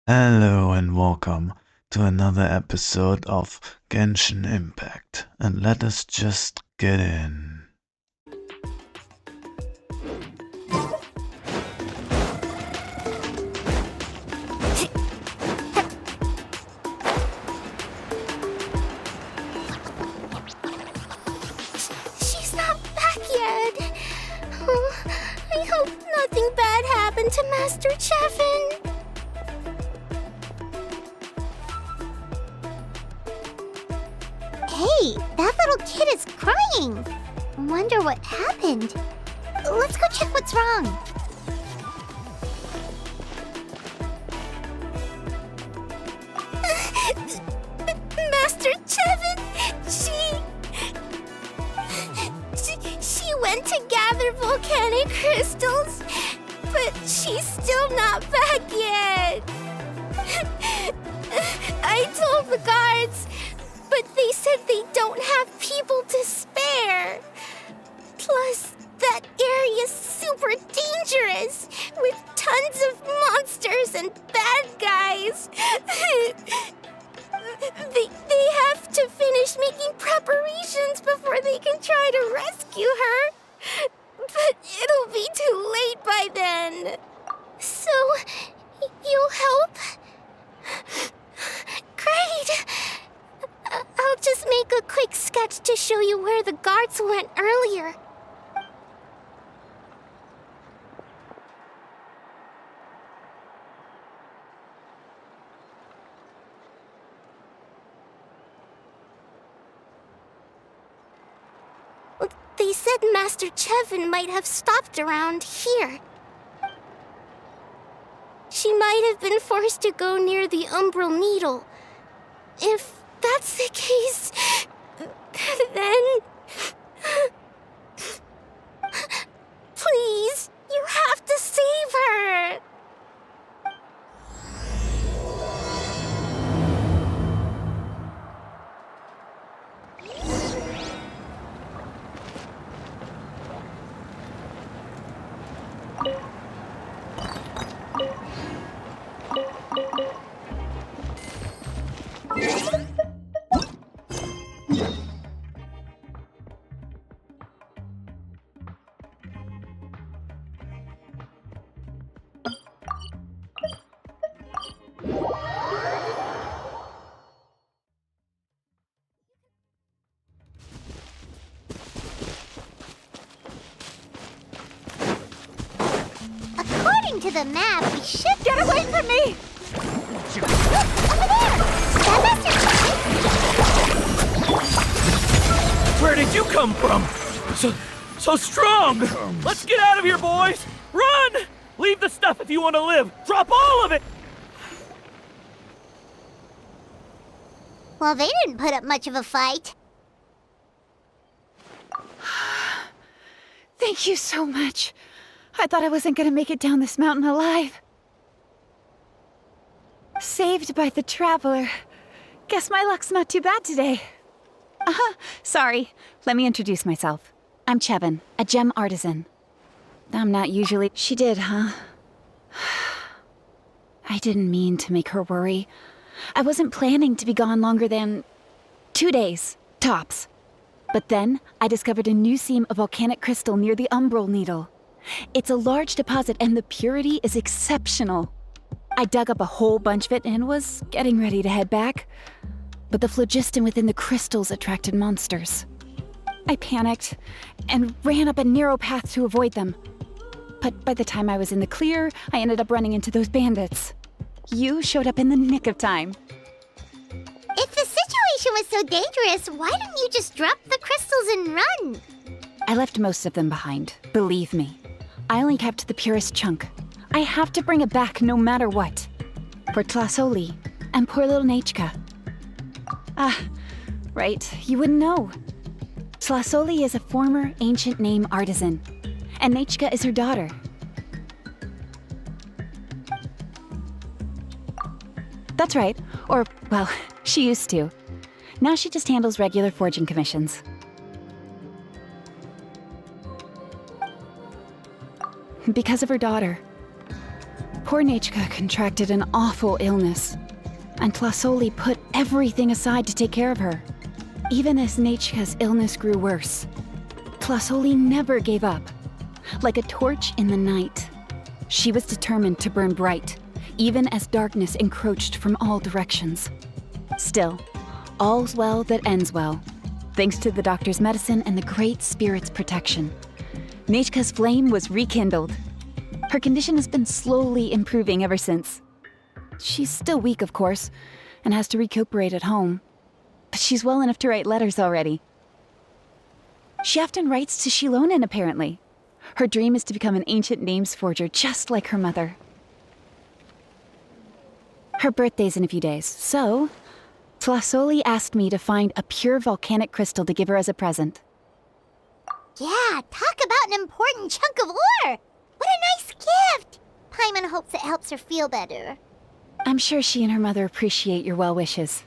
Hello and welcome to another episode of Genshin Impact, and let us just get in. She's not back yet. Oh, I hope nothing bad happened to Master Chevin. Hey, that little kid is crying. Wonder what happened. Let's go check what's wrong. Master Chevin, she went to gather volcanic crystals, but she's still not back yet. I told the guards, but they said they don't have people to spare. Plus, that area's super dangerous, with tons of monsters and bad guys. They have to finish making preparations before they can try to rescue her. But it'll be too late by then. So, you'll help? Great! I'll just make a quick sketch to show you where the guards went earlier. They said Master Chevin might have stopped around here. She might have been forced to go near the Umbral Needle. If that's the case, then... Please, you have to save her! According to the map, we should... Get away from me! Look, over there! That Master... Where did you come from? So strong! Let's get out of here, boys! Run! Leave the stuff if you want to live! Drop all of it! Well, they didn't put up much of a fight. Thank you so much. I thought I wasn't gonna make it down this mountain alive. Saved by the Traveler. Guess my luck's not too bad today. Sorry. Let me introduce myself. I'm Chevin, a gem artisan. I'm not usually... She did, huh? I didn't mean to make her worry. I wasn't planning to be gone longer than 2 days, tops. But then, I discovered a new seam of volcanic crystal near the Umbral Needle. It's a large deposit and the purity is exceptional. I dug up a whole bunch of it and was getting ready to head back. But the phlogiston within the crystals attracted monsters. I panicked and ran up a narrow path to avoid them. But by the time I was in the clear, I ended up running into those bandits. You showed up in the nick of time. If the situation was so dangerous, why didn't you just drop the crystals and run? I left most of them behind, believe me. I only kept the purest chunk. I have to bring it back no matter what. For Tlasoli and poor little Nechka. Right, you wouldn't know. Tlasoli is a former ancient name artisan, and Nechka is her daughter. That's right, or, well, she used to. Now she just handles regular forging commissions. Because of her daughter. Poor Nechka contracted an awful illness, and Tlasoli put everything aside to take care of her. Even as Nechka's illness grew worse, Tlasoli never gave up. Like a torch in the night, she was determined to burn bright, even as darkness encroached from all directions. Still, all's well that ends well, thanks to the doctor's medicine and the Great Spirit's protection. Nechka's flame was rekindled. Her condition has been slowly improving ever since. She's still weak, of course, and has to recuperate at home. But she's well enough to write letters already. She often writes to Shilonen, apparently. Her dream is to become an ancient names forger, just like her mother. Her birthday's in a few days, so Tlasoli asked me to find a pure volcanic crystal to give her as a present. Yeah, talk about an important chunk of ore! What a nice gift! Paimon hopes it helps her feel better. I'm sure she and her mother appreciate your well wishes.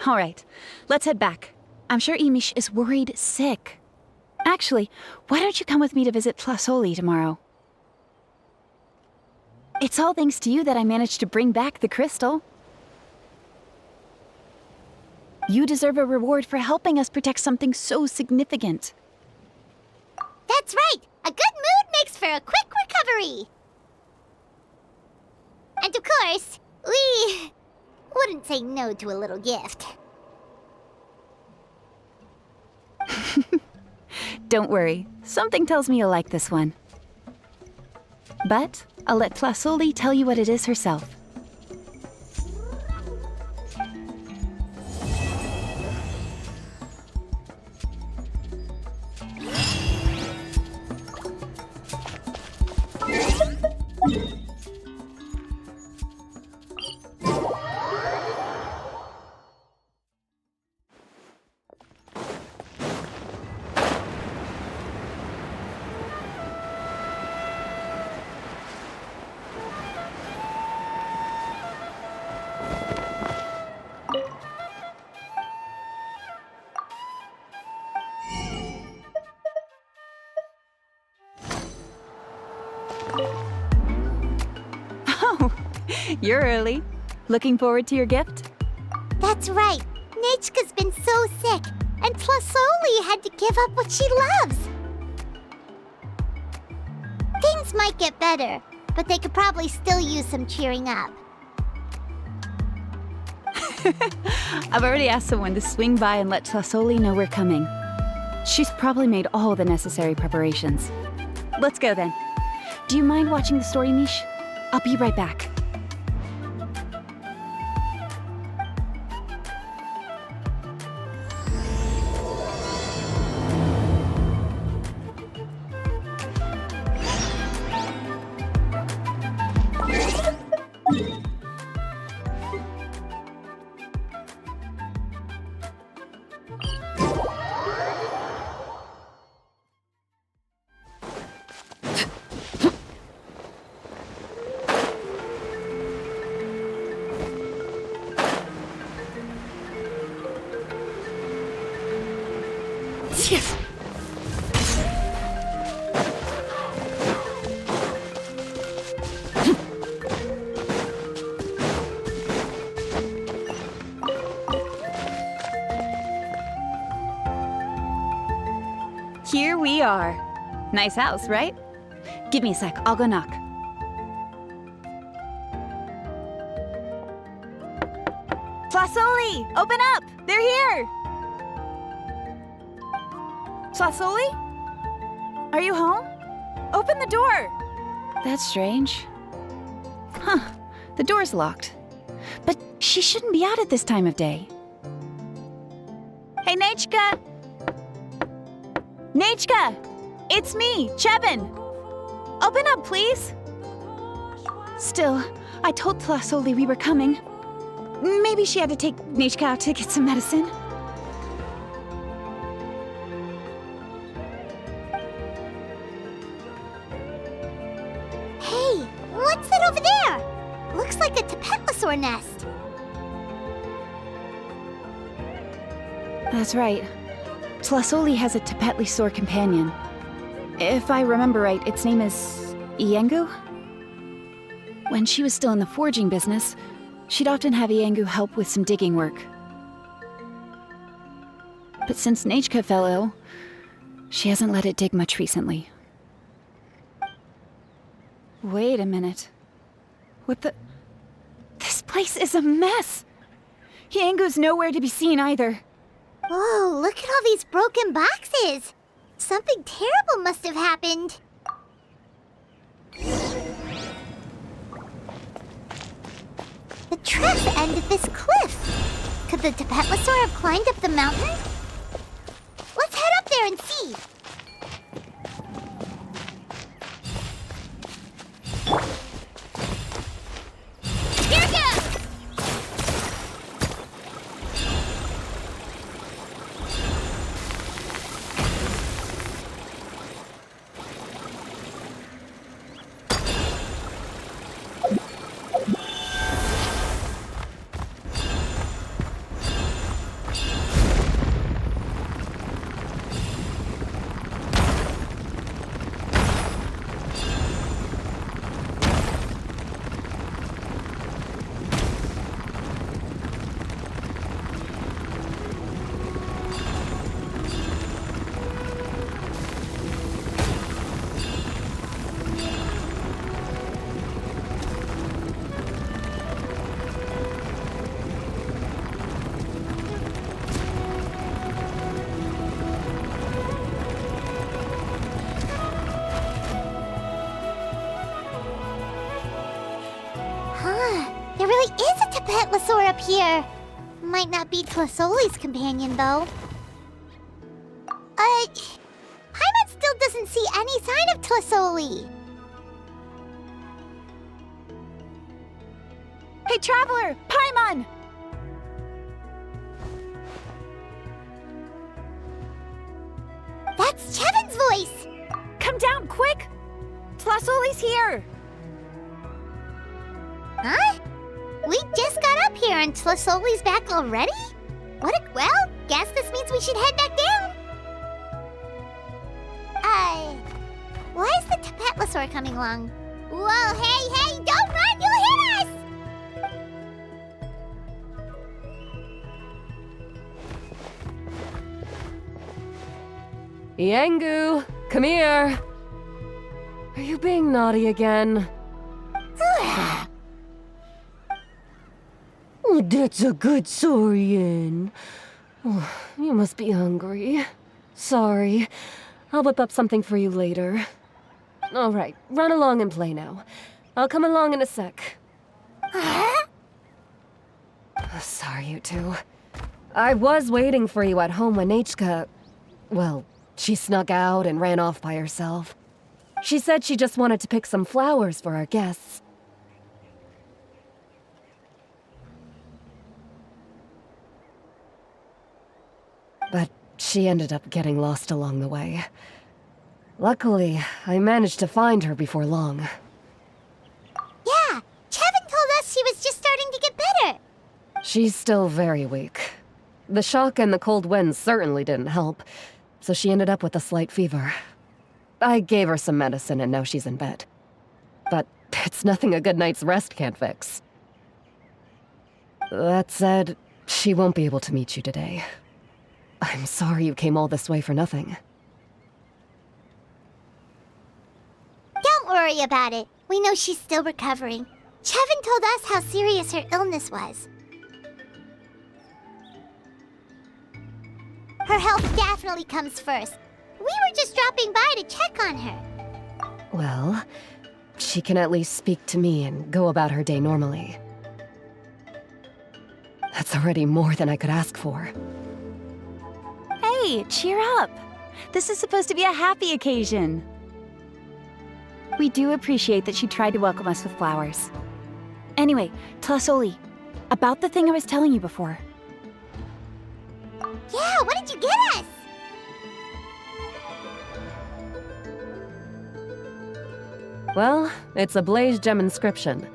All right, let's head back. I'm sure Imish is worried sick. Actually, why don't you come with me to visit Tlasoli tomorrow? It's all thanks to you that I managed to bring back the crystal. You deserve a reward for helping us protect something so significant. That's right! A good mood makes for a quick recovery! And of course, we wouldn't say no to a little gift. Don't worry, something tells me you'll like this one. But I'll let Tlasoli tell you what it is herself. You're early. Looking forward to your gift? That's right. Nechka's been so sick, and Tlasoli had to give up what she loves. Things might get better, but they could probably still use some cheering up. I've already asked someone to swing by and let Tlasoli know we're coming. She's probably made all the necessary preparations. Let's go then. Do you mind watching the story, Mish? I'll be right back. Here we are. Nice house, right? Give me a sec, I'll go knock. Tlasoli, open up! They're here! Tlasoli? Are you home? Open the door! That's strange. Huh, the door's locked. But she shouldn't be out at this time of day. Hey, Nechka! Nechka! It's me, Chevin! Open up, please! Still, I told Tlasoli we were coming. Maybe she had to take Nechka out to get some medicine. Hey, what's that over there? Looks like a Tapetlasaur nest. That's right. Tlasoli has a Tapetlasaur companion. If I remember right, its name is Iengu? When she was still in the forging business, she'd often have Iengu help with some digging work. But since Nejka fell ill, she hasn't let it dig much recently. Wait a minute. What the... This place is a mess! Iengu's nowhere to be seen either. Whoa, look at all these broken boxes! Something terrible must have happened. The tracks end at this cliff. Could the Tapetlosaur have climbed up the mountain? Let's head up there and see. Here goes! There really is a Tapetlosaur up here. Might not be Tlasoli's companion, though. Paimon still doesn't see any sign of Tlasoli. Hey, Traveler! Paimon! That's Chevin's voice! Come down, quick! Tlasoli's here! Huh? We just got up here and Tlasoli's back already? Well, guess this means we should head back down. Why is the Tapetlosaur coming along? Whoa, hey, don't run, you'll hit us! Iengu, come here. Are you being naughty again? Oh, that's a good Saurian. Oh, you must be hungry. Sorry. I'll whip up something for you later. All right, run along and play now. I'll come along in a sec. Sorry, you two. I was waiting for you at home when Nejka... Well, she snuck out and ran off by herself. She said she just wanted to pick some flowers for our guests. But she ended up getting lost along the way. Luckily, I managed to find her before long. Yeah, Chevin told us she was just starting to get better. She's still very weak. The shock and the cold winds certainly didn't help, so she ended up with a slight fever. I gave her some medicine and now she's in bed. But it's nothing a good night's rest can't fix. That said, she won't be able to meet you today. I'm sorry you came all this way for nothing. Don't worry about it. We know she's still recovering. Chevin told us how serious her illness was. Her health definitely comes first. We were just dropping by to check on her. Well, she can at least speak to me and go about her day normally. That's already more than I could ask for. Hey, cheer up! This is supposed to be a happy occasion. We do appreciate that she tried to welcome us with flowers. Anyway, Tlasoli, about the thing I was telling you before. Yeah, what did you get us? Well, it's a blaze gem inscription.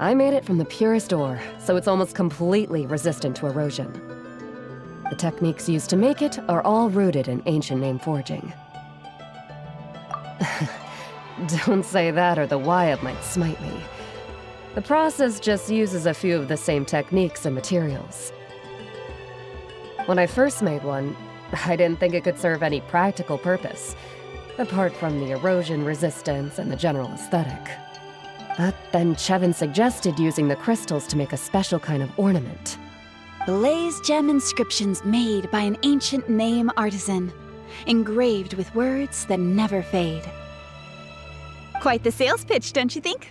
I made it from the purest ore, so it's almost completely resistant to erosion. The techniques used to make it are all rooted in ancient name forging. Don't say that or the Wyatt might smite me. The process just uses a few of the same techniques and materials. When I first made one, I didn't think it could serve any practical purpose, apart from the erosion resistance and the general aesthetic. But then Chevin suggested using the crystals to make a special kind of ornament. Blaze gem inscriptions made by an ancient name artisan, engraved with words that never fade. Quite the sales pitch, don't you think?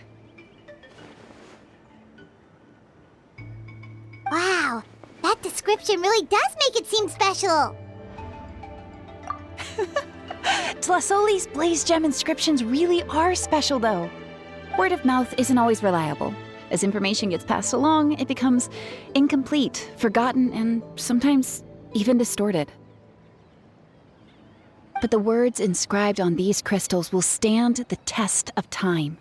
Wow, that description really does make it seem special. Tlasoli's Blaze Gem inscriptions really are special, though. Word of mouth isn't always reliable. As information gets passed along, it becomes incomplete, forgotten, and sometimes even distorted. But the words inscribed on these crystals will stand the test of time.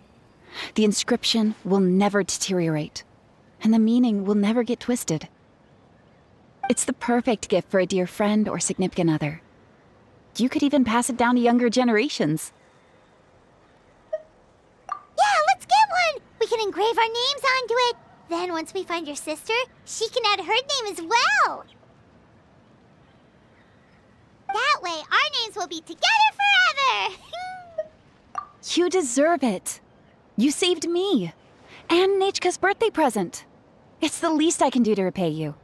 The inscription will never deteriorate, and the meaning will never get twisted. It's the perfect gift for a dear friend or significant other. You could even pass it down to younger generations. Yeah, let's get one! We can engrave our names onto it. Then once we find your sister, she can add her name as well. That way, our names will be together forever! You deserve it. You saved me. And Nechka's birthday present. It's the least I can do to repay you.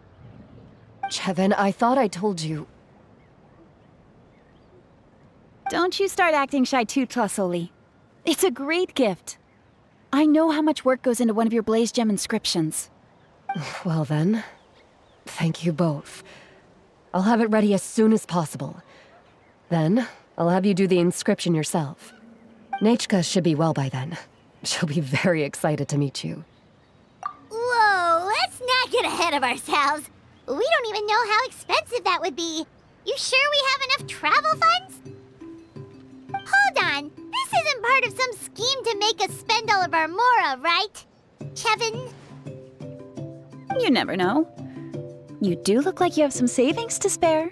Chevin, I thought I told you. Don't you start acting shy too, Tlasoli. It's a great gift. I know how much work goes into one of your Blaze Gem inscriptions. Well then, thank you both. I'll have it ready as soon as possible. Then, I'll have you do the inscription yourself. Nechka should be well by then. She'll be very excited to meet you. Whoa, let's not get ahead of ourselves. We don't even know how expensive that would be. You sure we have enough travel funds? Hold on, this isn't part of some scheme to make us spend all of our mora, right? Chevin? You never know. You do look like you have some savings to spare.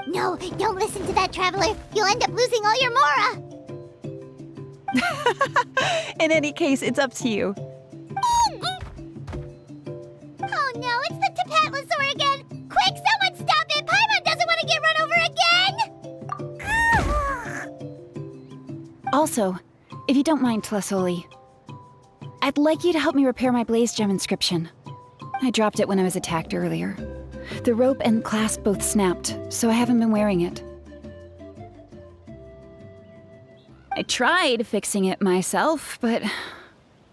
No, don't listen to that traveler. You'll end up losing all your mora. In any case, it's up to you. Oh no, it's the Tapatlosaur again! Quick, someone stop it! Paimon doesn't want to get run over again! Also, if you don't mind, Tlasoli, I'd like you to help me repair my Blaze Gem inscription. I dropped it when I was attacked earlier. The rope and clasp both snapped, so I haven't been wearing it. I tried fixing it myself, but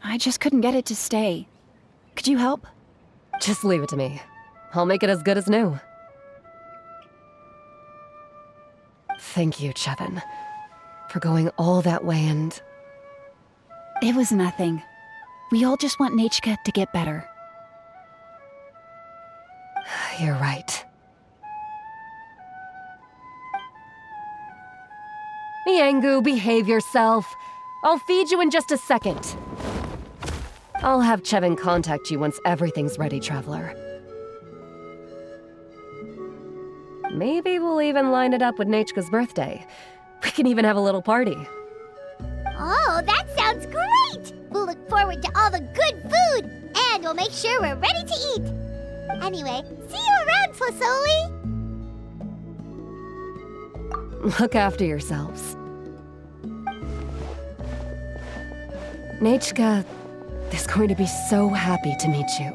I just couldn't get it to stay. Could you help? Just leave it to me. I'll make it as good as new. Thank you, Chevin, for going all that way and... It was nothing. We all just want Nechka to get better. You're right. Miangu, behave yourself. I'll feed you in just a second. I'll have Chevin contact you once everything's ready, Traveler. Maybe we'll even line it up with Nechka's birthday. We can even have a little party. Oh, that sounds great! We'll look forward to all the good food, and we'll make sure we're ready to eat. Anyway, see you around, Tlasoli! Look after yourselves. Nechka is going to be so happy to meet you.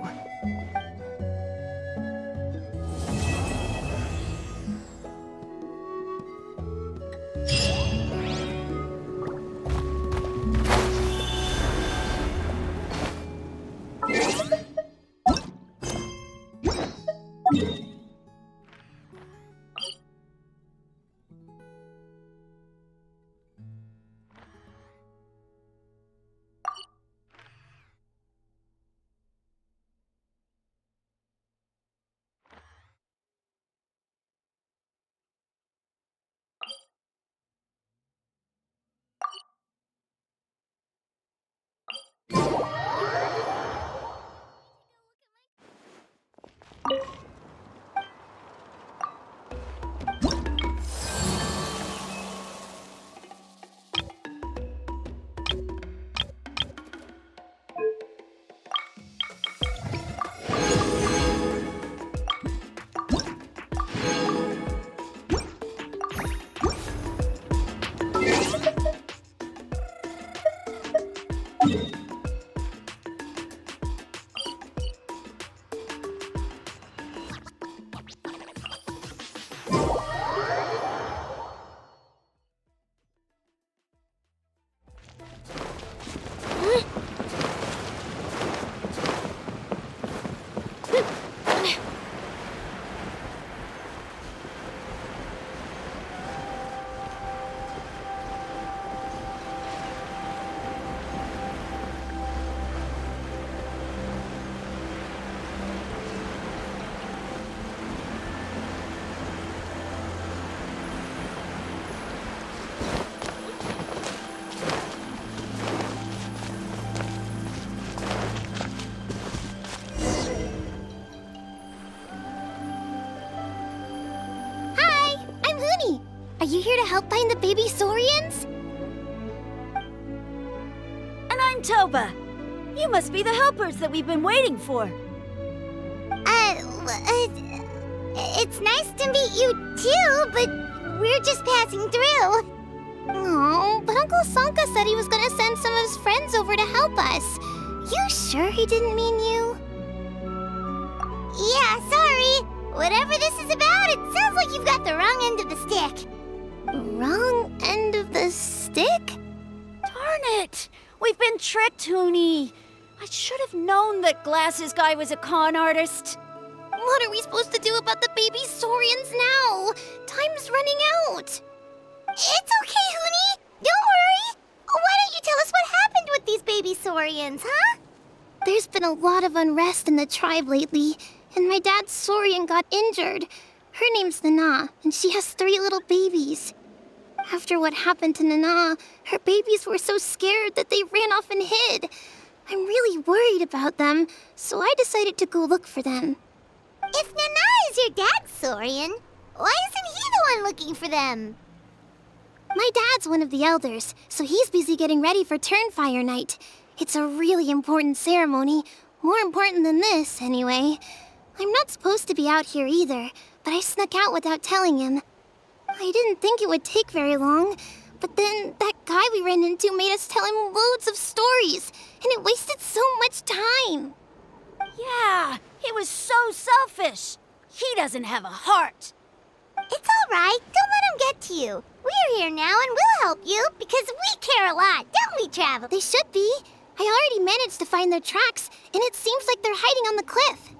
Hi, I'm Huni. Are you here to help find the baby Saurians? And I'm Toba. You must be the helpers that we've been waiting for. It's nice to meet you too, but we're just passing through. Oh, but Uncle Sanka said he was gonna send some of his friends over to help us. You sure he didn't mean you? Yeah, sorry. Whatever this is about, it sounds like you've got the wrong end of the stick. Wrong end of the stick? Darn it! We've been tricked, Huni. I should have known that Glasses Guy was a con artist. What are we supposed to do about the baby Saurians now? Time's running out. It's okay, Huni. Don't worry. Why don't you tell us what happened with these baby Saurians, huh? There's been a lot of unrest in the tribe lately, and my dad's Saurian got injured. Her name's Nana, and she has 3 little babies. After what happened to Nana, her babies were so scared that they ran off and hid. I'm really worried about them, so I decided to go look for them. If Nana is your dad's Saurian, why isn't he the one looking for them? My dad's one of the elders, so he's busy getting ready for Turnfire Night. It's a really important ceremony, more important than this, anyway. I'm not supposed to be out here either, but I snuck out without telling him. I didn't think it would take very long, but then that guy we ran into made us tell him loads of stories, and it wasted so much time. Yeah, he was so selfish. He doesn't have a heart. It's all right. Don't let him get to you. We're here now and we'll help you because we care a lot, don't we, Travel? They should be. I already managed to find their tracks, and it seems like they're hiding on the cliff.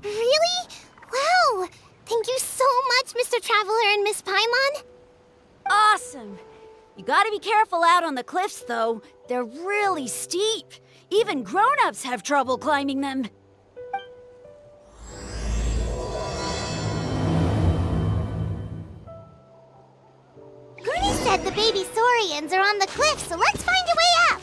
Really? Wow. Thank you so much, Mr. Traveler and Miss Paimon. Awesome. You gotta be careful out on the cliffs, though. They're really steep. Even grown-ups have trouble climbing them. Huni said the baby Saurians are on the cliff, so let's find a way up.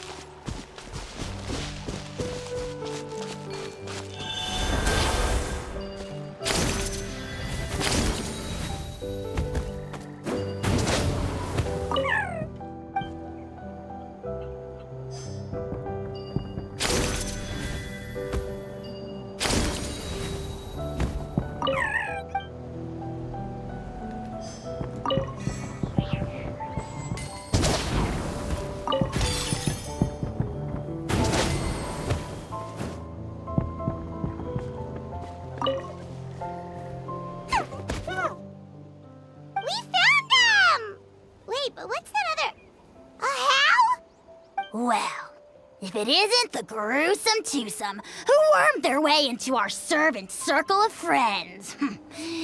Well, if it isn't the gruesome twosome who wormed their way into our servant circle of friends.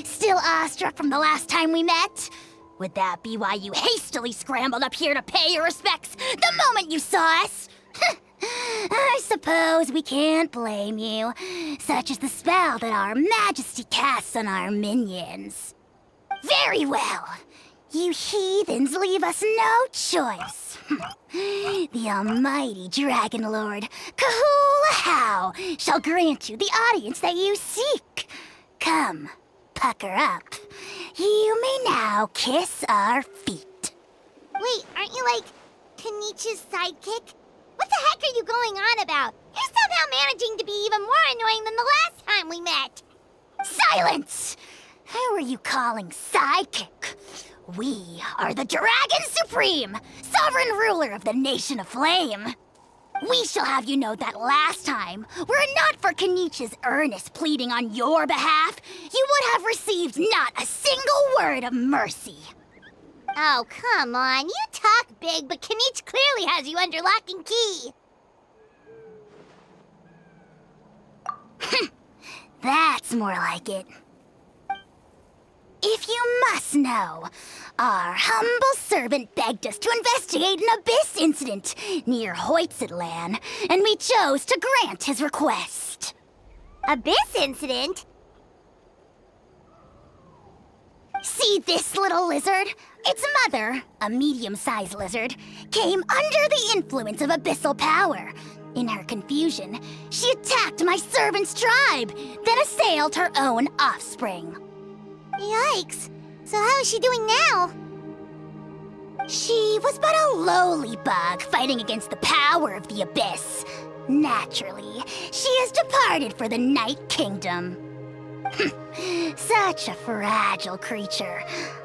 Still awestruck from the last time we met? Would that be why you hastily scrambled up here to pay your respects the moment you saw us? I suppose we can't blame you. Such is the spell that our Majesty casts on our minions. Very well. You heathens leave us no choice. The almighty Dragon Lord, Kahula shall grant you the audience that you seek. Come, pucker up. You may now kiss our feet. Wait, aren't you like Kenichi's sidekick? What the heck are you going on about? You're somehow managing to be even more annoying than the last time we met. Silence! Who are you calling sidekick? We are the Dragon Supreme, sovereign ruler of the Nation of Flame. We shall have you know that last time, were it not for Kenichi's earnest pleading on your behalf, you would have received not a single word of mercy. Oh, come on. You talk big, but Kenichi clearly has you under lock and key. That's more like it. If you must know, our humble servant begged us to investigate an abyss incident near Hoytsidland, and we chose to grant his request. Abyss incident? See this little lizard? Its mother, a medium-sized lizard, came under the influence of abyssal power. In her confusion, she attacked my servant's tribe, then assailed her own offspring. Yikes. So how is she doing now? She was but a lowly bug fighting against the power of the abyss. Naturally, she has departed for the Night Kingdom. Such a fragile creature.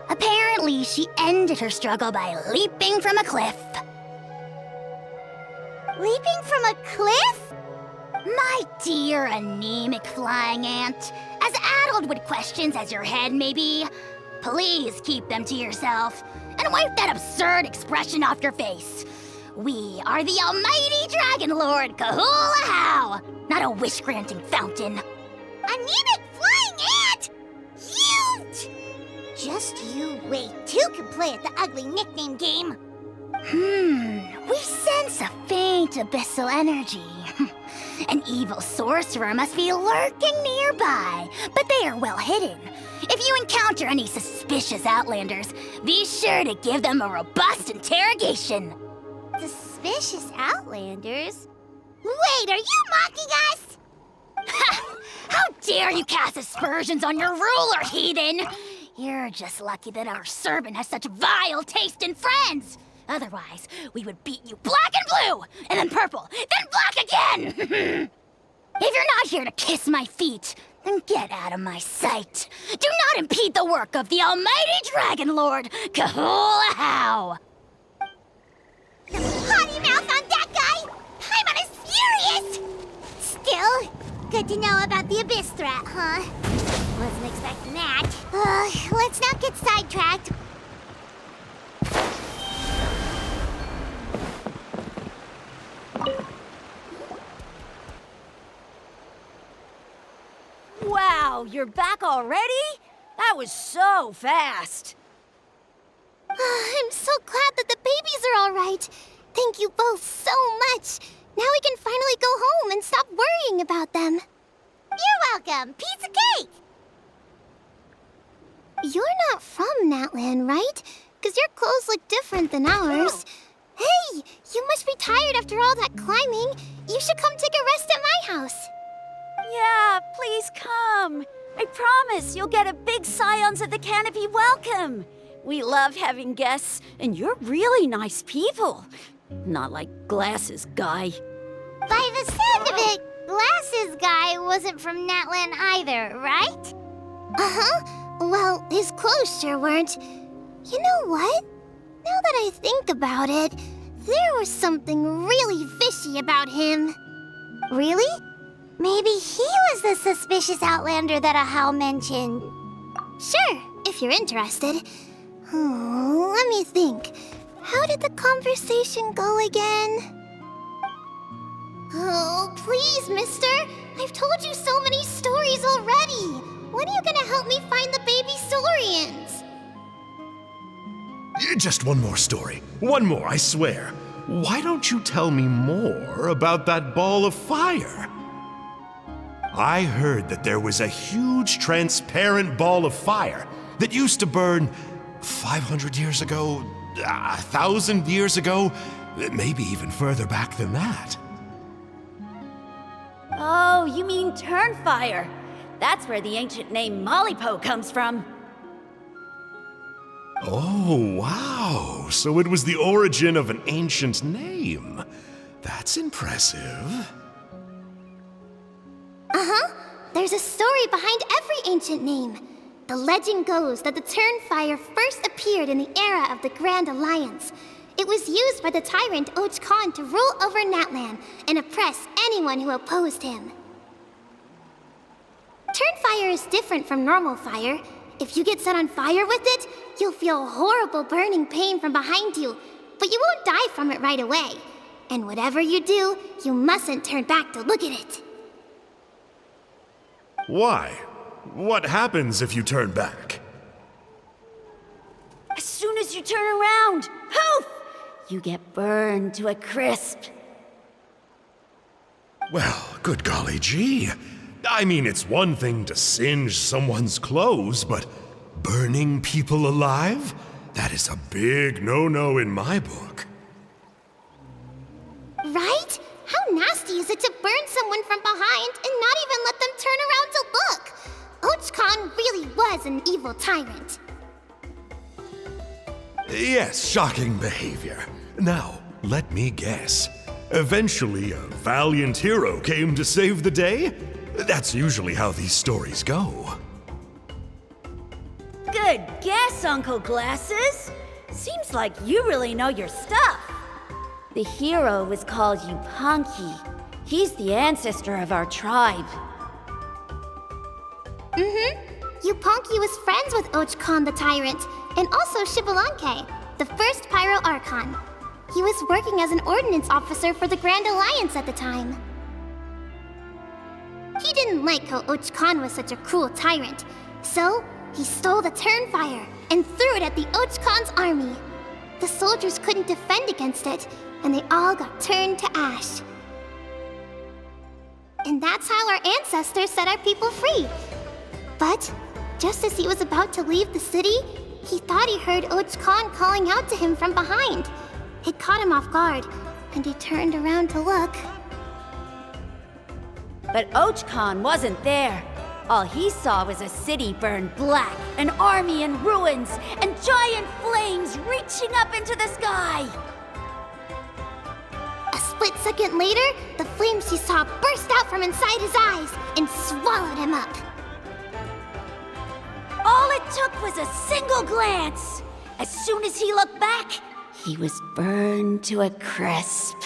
Apparently, she ended her struggle by leaping from a cliff. Leaping from a cliff? My dear anemic flying ant, as addled with questions as your head may be, please keep them to yourself and wipe that absurd expression off your face. We are the almighty Dragon Lord Kahula-How, not a wish-granting fountain. Anemic flying ant? Cute! Just you wait. Two can play at the ugly nickname game. We sense a faint abyssal energy. An evil sorcerer must be lurking nearby, but they are well hidden. If you encounter any suspicious outlanders, be sure to give them a robust interrogation. Suspicious outlanders? Wait, are you mocking us? Ha! How dare you cast aspersions on your ruler, heathen! You're just lucky that our servant has such vile taste in friends. Otherwise, we would beat you black and blue, and then purple, then black again! If you're not here to kiss my feet, then get out of my sight. Do not impede the work of the almighty Dragon Lord, Kahula-How! The potty mouth on that guy! I'm on his furious! Still, good to know about the abyss threat, huh? Wasn't expecting that. Let's not get sidetracked. Wow, you're back already? That was so fast. I'm so glad that the babies are all right. Thank you both so much. Now we can finally go home and stop worrying about them. You're welcome. Piece of cake. You're not from Natland, right? Because your clothes look different than ours. Hey, you must be tired after all that climbing. You should come take a rest at my house. Yeah, please come. I promise you'll get a big Scions of the Canopy welcome. We love having guests, and you're really nice people. Not like Glasses Guy. By the sound of it, Glasses Guy wasn't from Natland either, right? Uh-huh. Well, his clothes sure weren't. You know what? Now that I think about it, there was something really fishy about him. Really? Maybe he was the suspicious outlander that Ahau mentioned. Sure, if you're interested. Let me think. How did the conversation go again? Oh, please, mister. I've told you so many stories already. When are you gonna help me find the baby Saurians? Just one more story. One more, I swear. Why don't you tell me more about that ball of fire? I heard that there was a huge transparent ball of fire that used to burn 500 years ago, 1,000 years ago, maybe even further back than that. Oh, you mean Turnfire. That's where the ancient name Malipo comes from. Oh, wow. So it was the origin of an ancient name. That's impressive. Uh-huh. There's a story behind every ancient name. The legend goes that the Turnfire first appeared in the era of the Grand Alliance. It was used by the tyrant Och Khan to rule over Natlan and oppress anyone who opposed him. Turnfire is different from normal fire. If you get set on fire with it, you'll feel horrible burning pain from behind you, but you won't die from it right away. And whatever you do, you mustn't turn back to look at it. Why? What happens if you turn back? As soon as you turn around, poof! You get burned to a crisp. Well, good golly gee. I mean, it's one thing to singe someone's clothes, but burning people alive? That is a big no-no in my book. Right? How nasty is it to burn someone from behind and not even let them turn around to look? Och Khan really was an evil tyrant. Yes, shocking behavior. Now, let me guess. Eventually, a valiant hero came to save the day? That's usually how these stories go. Good guess, Uncle Glasses. Seems like you really know your stuff. The hero was called Yupanqui. He's the ancestor of our tribe. Yupanqui was friends with Och Khan the tyrant, and also Shibalanke, the first Pyro Archon. He was working as an ordnance officer for the Grand Alliance at the time. He didn't like how Och Khan was such a cruel tyrant, so he stole the Turnfire and threw it at the Och Khan's army. The soldiers couldn't defend against it, and they all got turned to ash. And that's how our ancestors set our people free. But just as he was about to leave the city, he thought he heard Och Khan calling out to him from behind. It caught him off guard, and he turned around to look. But Och Khan wasn't there. All he saw was a city burned black, an army in ruins, and giant flames reaching up into the sky. A split second later, the flames he saw burst out from inside his eyes and swallowed him up. All it took was a single glance. As soon as he looked back, he was burned to a crisp.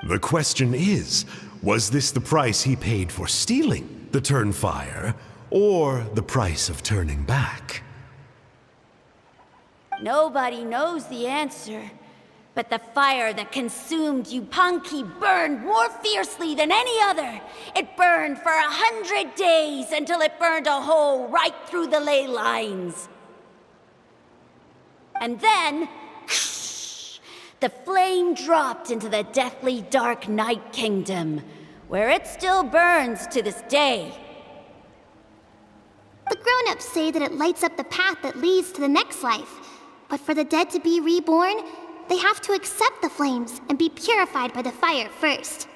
The question is, was this the price he paid for stealing the Turnfire, or the price of turning back? Nobody knows the answer, but the fire that consumed Yupanqui burned more fiercely than any other. It burned for 100 days until it burned a hole right through the ley lines. And then, the flame dropped into the deathly dark Night Kingdom, where it still burns to this day. The grown-ups say that it lights up the path that leads to the next life. But for the dead to be reborn, they have to accept the flames and be purified by the fire first.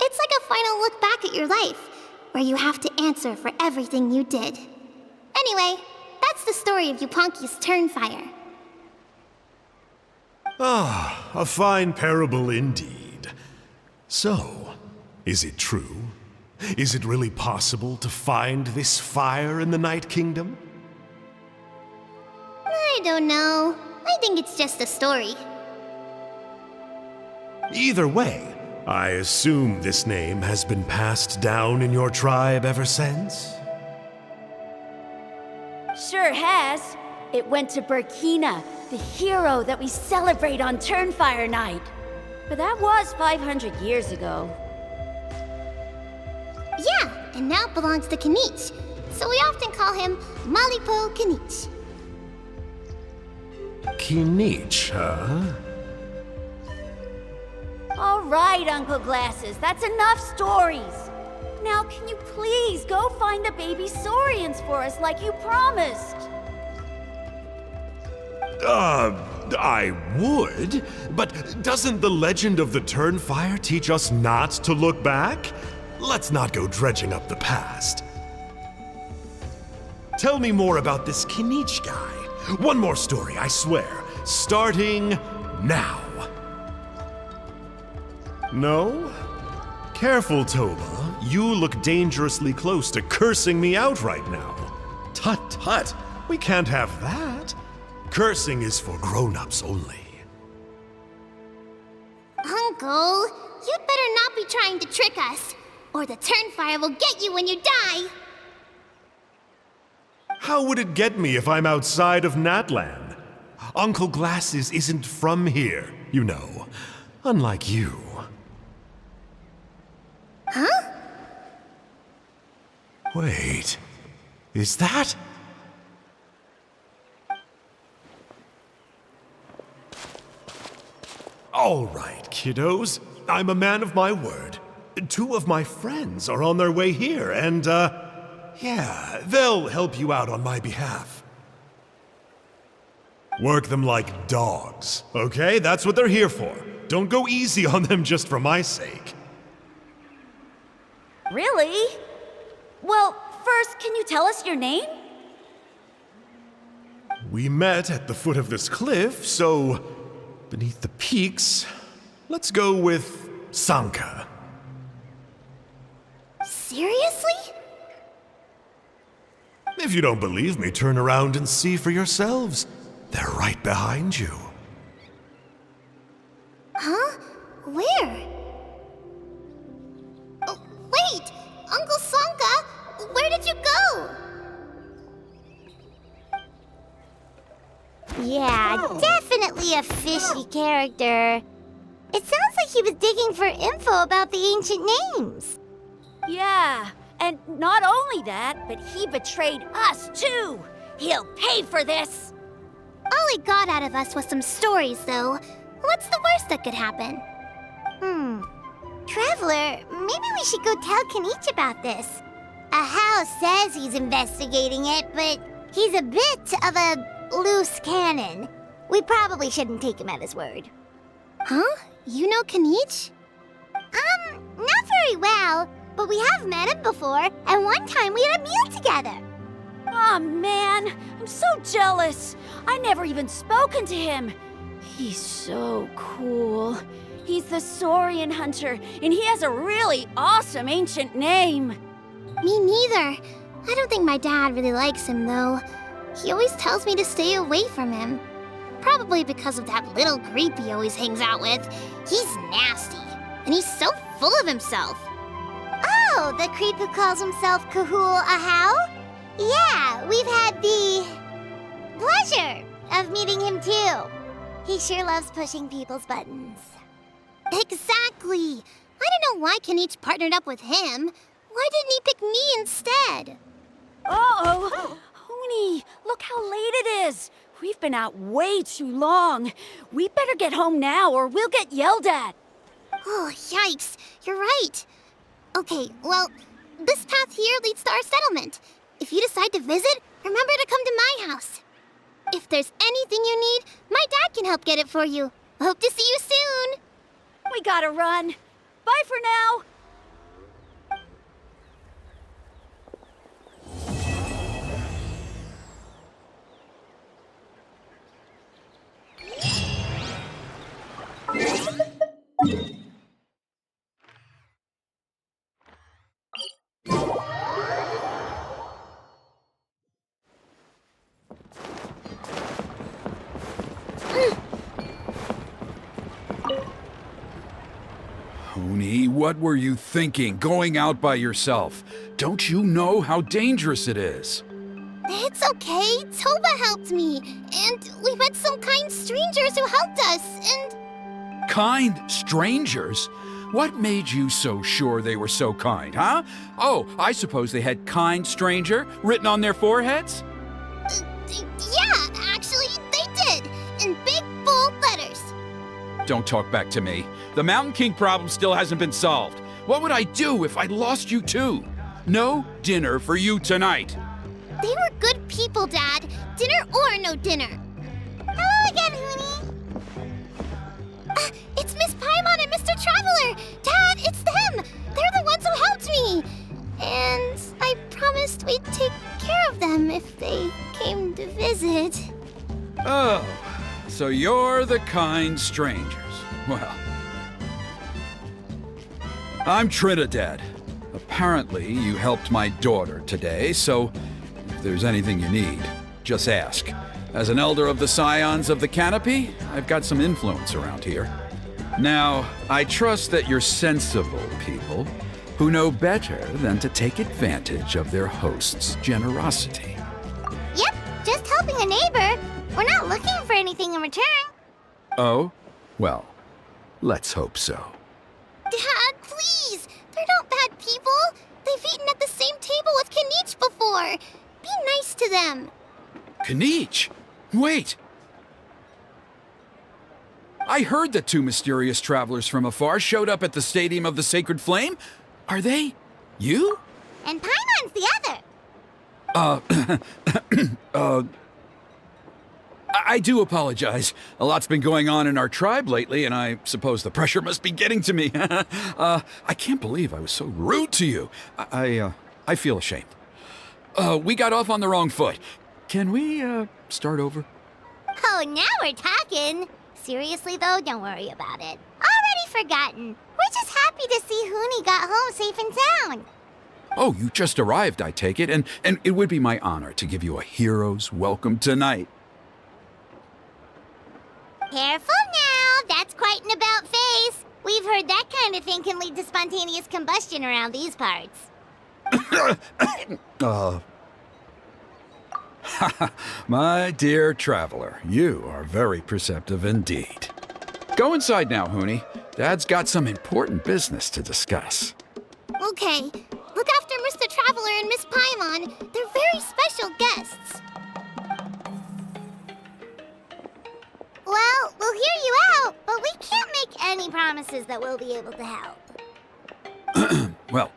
It's like a final look back at your life, where you have to answer for everything you did. Anyway, that's the story of Yupanqui's Turnfire. Ah, a fine parable indeed. So, is it true? Is it really possible to find this fire in the Night Kingdom? I don't know. I think it's just a story. Either way, I assume this name has been passed down in your tribe ever since? Sure has. It went to Burkina, the hero that we celebrate on Turnfire Night. But that was 500 years ago. Yeah, and now it belongs to Kanich, so we often call him Malipo Kanich. Kinich, huh? All right, Uncle Glasses, that's enough stories. Now, can you please go find the baby saurians for us like you promised? I would, but doesn't the legend of the Turnfire teach us not to look back? Let's not go dredging up the past. Tell me more about this Kinich guy. One more story, I swear. Starting now. No? Careful, Toba. You look dangerously close to cursing me out right now. Tut tut, we can't have that. Cursing is for grown-ups only. Uncle, you'd better not be trying to trick us, or the Turnfire will get you when you die. How would it get me if I'm outside of Natlan? Uncle Glasses isn't from here, you know. Unlike you. Huh? Wait, is that? All right, kiddos. I'm a man of my word. 2 of my friends are on their way here, and, yeah, they'll help you out on my behalf. Work them like dogs, okay? That's what they're here for. Don't go easy on them just for my sake. Really? Well, first, can you tell us your name? We met at the foot of this cliff, so beneath the peaks, let's go with Sanka. Seriously? If you don't believe me, turn around and see for yourselves. They're right behind you. Huh? Where? Oh, wait! Uncle Sanka, where did you go? Yeah, definitely a fishy character. It sounds like he was digging for info about the ancient names. Yeah, and not only that, but he betrayed us too. He'll pay for this. All he got out of us was some stories, though. What's the worst that could happen? Traveler, maybe we should go tell Kanich about this. Ahau says he's investigating it, but he's a bit of a loose cannon. We probably shouldn't take him at his word. Huh? You know Kanich? Not very well, but we have met him before, and one time we had a meal together. Aw, man, I'm so jealous. I never even spoken to him. He's so cool. He's the Saurian hunter, and he has a really awesome ancient name. Me neither. I don't think my dad really likes him, though. He always tells me to stay away from him. Probably because of that little creep he always hangs out with. He's nasty, and he's so full of himself. Oh, the creep who calls himself Kahul Ahau? Yeah, we've had the pleasure of meeting him too. He sure loves pushing people's buttons. Exactly. I don't know why Kanich partnered up with him. Why didn't he pick me instead? Uh-oh. Hoonie, look how late it is. We've been out way too long. We better get home now or we'll get yelled at. Oh, yikes. You're right. Okay, well, this path here leads to our settlement. If you decide to visit, remember to come to my house. If there's anything you need, my dad can help get it for you. Hope to see you soon. We gotta run. Bye for now. Hoonie, what were you thinking, going out by yourself? Don't you know how dangerous it is? It's okay. Toba helped me. And we met some kind strangers who helped us, and... Kind strangers? What made you so sure they were so kind, huh? Oh, I suppose they had kind stranger written on their foreheads? Yeah, actually, they did. In big, bold letters. Don't talk back to me. The Mountain King problem still hasn't been solved. What would I do if I lost you too? No dinner for you tonight. They were good people, Dad. Dinner or no dinner. Hello again, Hoonie. It's Miss Paimon and Mr. Traveler. Dad, it's them. They're the ones who helped me. And I promised we'd take care of them if they came to visit. Oh, so you're the kind strangers. Well, I'm Trinidad. Apparently, you helped my daughter today, so if there's anything you need, just ask. As an elder of the Scions of the Canopy, I've got some influence around here. Now, I trust that you're sensible people who know better than to take advantage of their host's generosity. Yep, just helping a neighbor. We're not looking for anything in return. Oh? Well, let's hope so. Dad, please! They're not bad people. They've eaten at the same table with Kanich before. Be nice to them. Kanich! Wait! I heard that two mysterious travelers from afar showed up at the Stadium of the Sacred Flame. Are they you? And Paimon's the other. I do apologize. A lot's been going on in our tribe lately, and I suppose the pressure must be getting to me. I can't believe I was so rude to you. I feel ashamed. We got off on the wrong foot. Can we, start over? Oh, now we're talking. Seriously, though, don't worry about it. Already forgotten. We're just happy to see Huni got home safe and sound. Oh, you just arrived, I take it, and it would be my honor to give you a hero's welcome tonight. Careful now, that's quite an about-face. We've heard that kind of thing can lead to spontaneous combustion around these parts. My dear traveler, you are very perceptive indeed. Go inside now, Huni. Dad's got some important business to discuss. Okay, look after Mr. Traveler and Miss Paimon. They're very special guests. Well, we'll hear you out, but we can't make any promises that we'll be able to help. Well,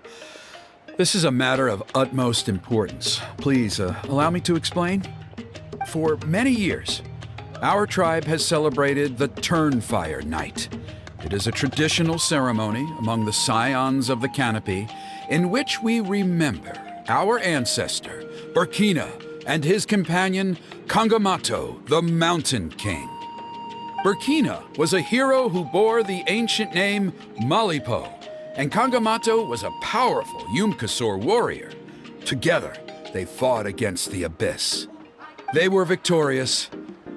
this is a matter of utmost importance. Please, allow me to explain. For many years, our tribe has celebrated the Turnfire Night. It is a traditional ceremony among the Scions of the Canopy in which we remember our ancestor, Burkina, and his companion, Kangamato, the Mountain King. Burkina was a hero who bore the ancient name Malipo, and Kangamato was a powerful Yumkasor warrior. Together, they fought against the Abyss. They were victorious,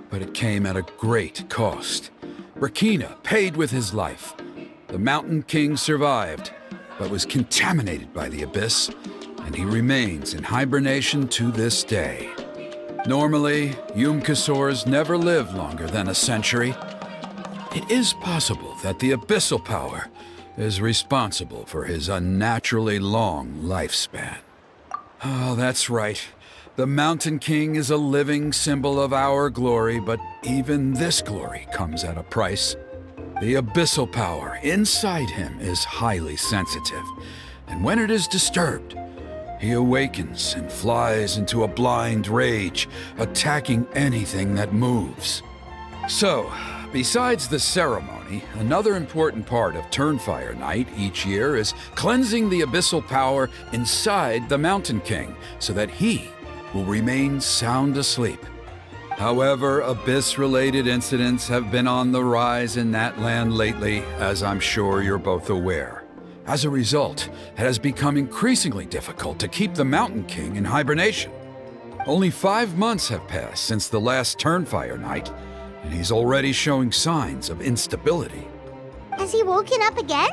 but it came at a great cost. Burkina paid with his life. The Mountain King survived, but was contaminated by the Abyss, and he remains in hibernation to this day. Normally, Yumkasors never live longer than a century. It is possible that the Abyssal Power is responsible for his unnaturally long lifespan. Oh, that's right. The Mountain King is a living symbol of our glory, but even this glory comes at a price. The Abyssal Power inside him is highly sensitive, and when it is disturbed, he awakens and flies into a blind rage, attacking anything that moves. So, besides the ceremony, another important part of Turnfire Night each year is cleansing the abyssal power inside the Mountain King so that he will remain sound asleep. However, Abyss-related incidents have been on the rise in that land lately, as I'm sure you're both aware. As a result, it has become increasingly difficult to keep the Mountain King in hibernation. Only 5 months have passed since the last Turnfire Night, and he's already showing signs of instability. Has he woken up again?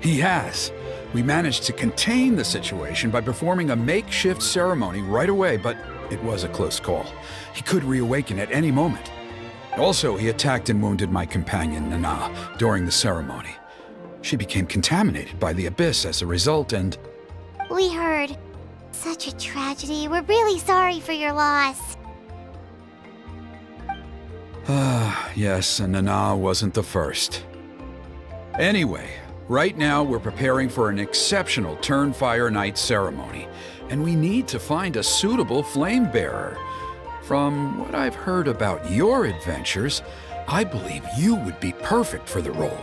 He has. We managed to contain the situation by performing a makeshift ceremony right away, but it was a close call. He could reawaken at any moment. Also, he attacked and wounded my companion, Nana, during the ceremony. She became contaminated by the Abyss as a result, and... We heard. Such a tragedy. We're really sorry for your loss. Yes, and Nana wasn't the first. Anyway, right now we're preparing for an exceptional Turnfire Night ceremony, and we need to find a suitable flame bearer. From what I've heard about your adventures, I believe you would be perfect for the role.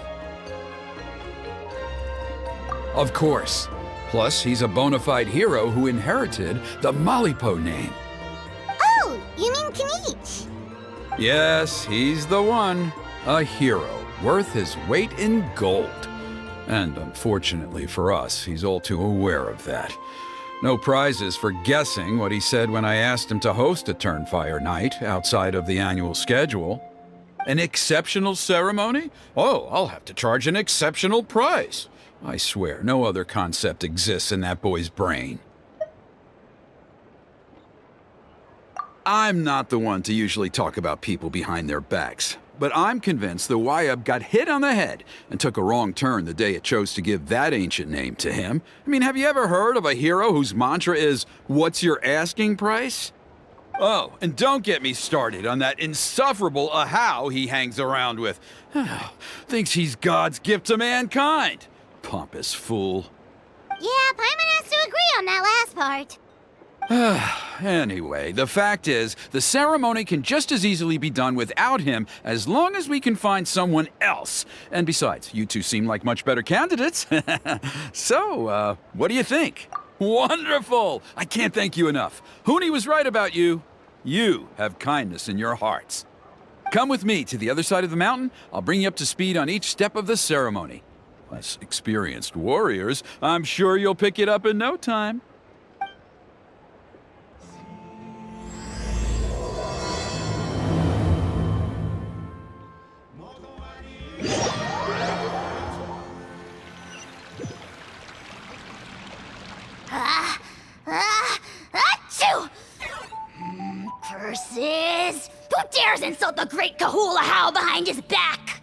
Of course. Plus, he's a bona fide hero who inherited the Malipo name. Oh, you mean Kanich? Yes, he's the one. A hero, worth his weight in gold. And unfortunately for us, he's all too aware of that. No prizes for guessing what he said when I asked him to host a Turnfire night outside of the annual schedule. An exceptional ceremony? Oh, I'll have to charge an exceptional price. I swear, no other concept exists in that boy's brain. I'm not the one to usually talk about people behind their backs, but I'm convinced the Wyab got hit on the head and took a wrong turn the day it chose to give that ancient name to him. I mean, have you ever heard of a hero whose mantra is, "What's your asking price?" Oh, and don't get me started on that insufferable Ahau he hangs around with. Thinks he's God's gift to mankind. Pompous fool. Yeah, Paimon has to agree on that last part. Anyway, the fact is, the ceremony can just as easily be done without him as long as we can find someone else. And besides, you two seem like much better candidates. So, what do you think? Wonderful! I can't thank you enough. Huni was right about you. You have kindness in your hearts. Come with me to the other side of the mountain. I'll bring you up to speed on each step of the ceremony. As experienced warriors, I'm sure you'll pick it up in no time. Achoo! Curses! Who dares insult the great Kahul Ahau behind his back?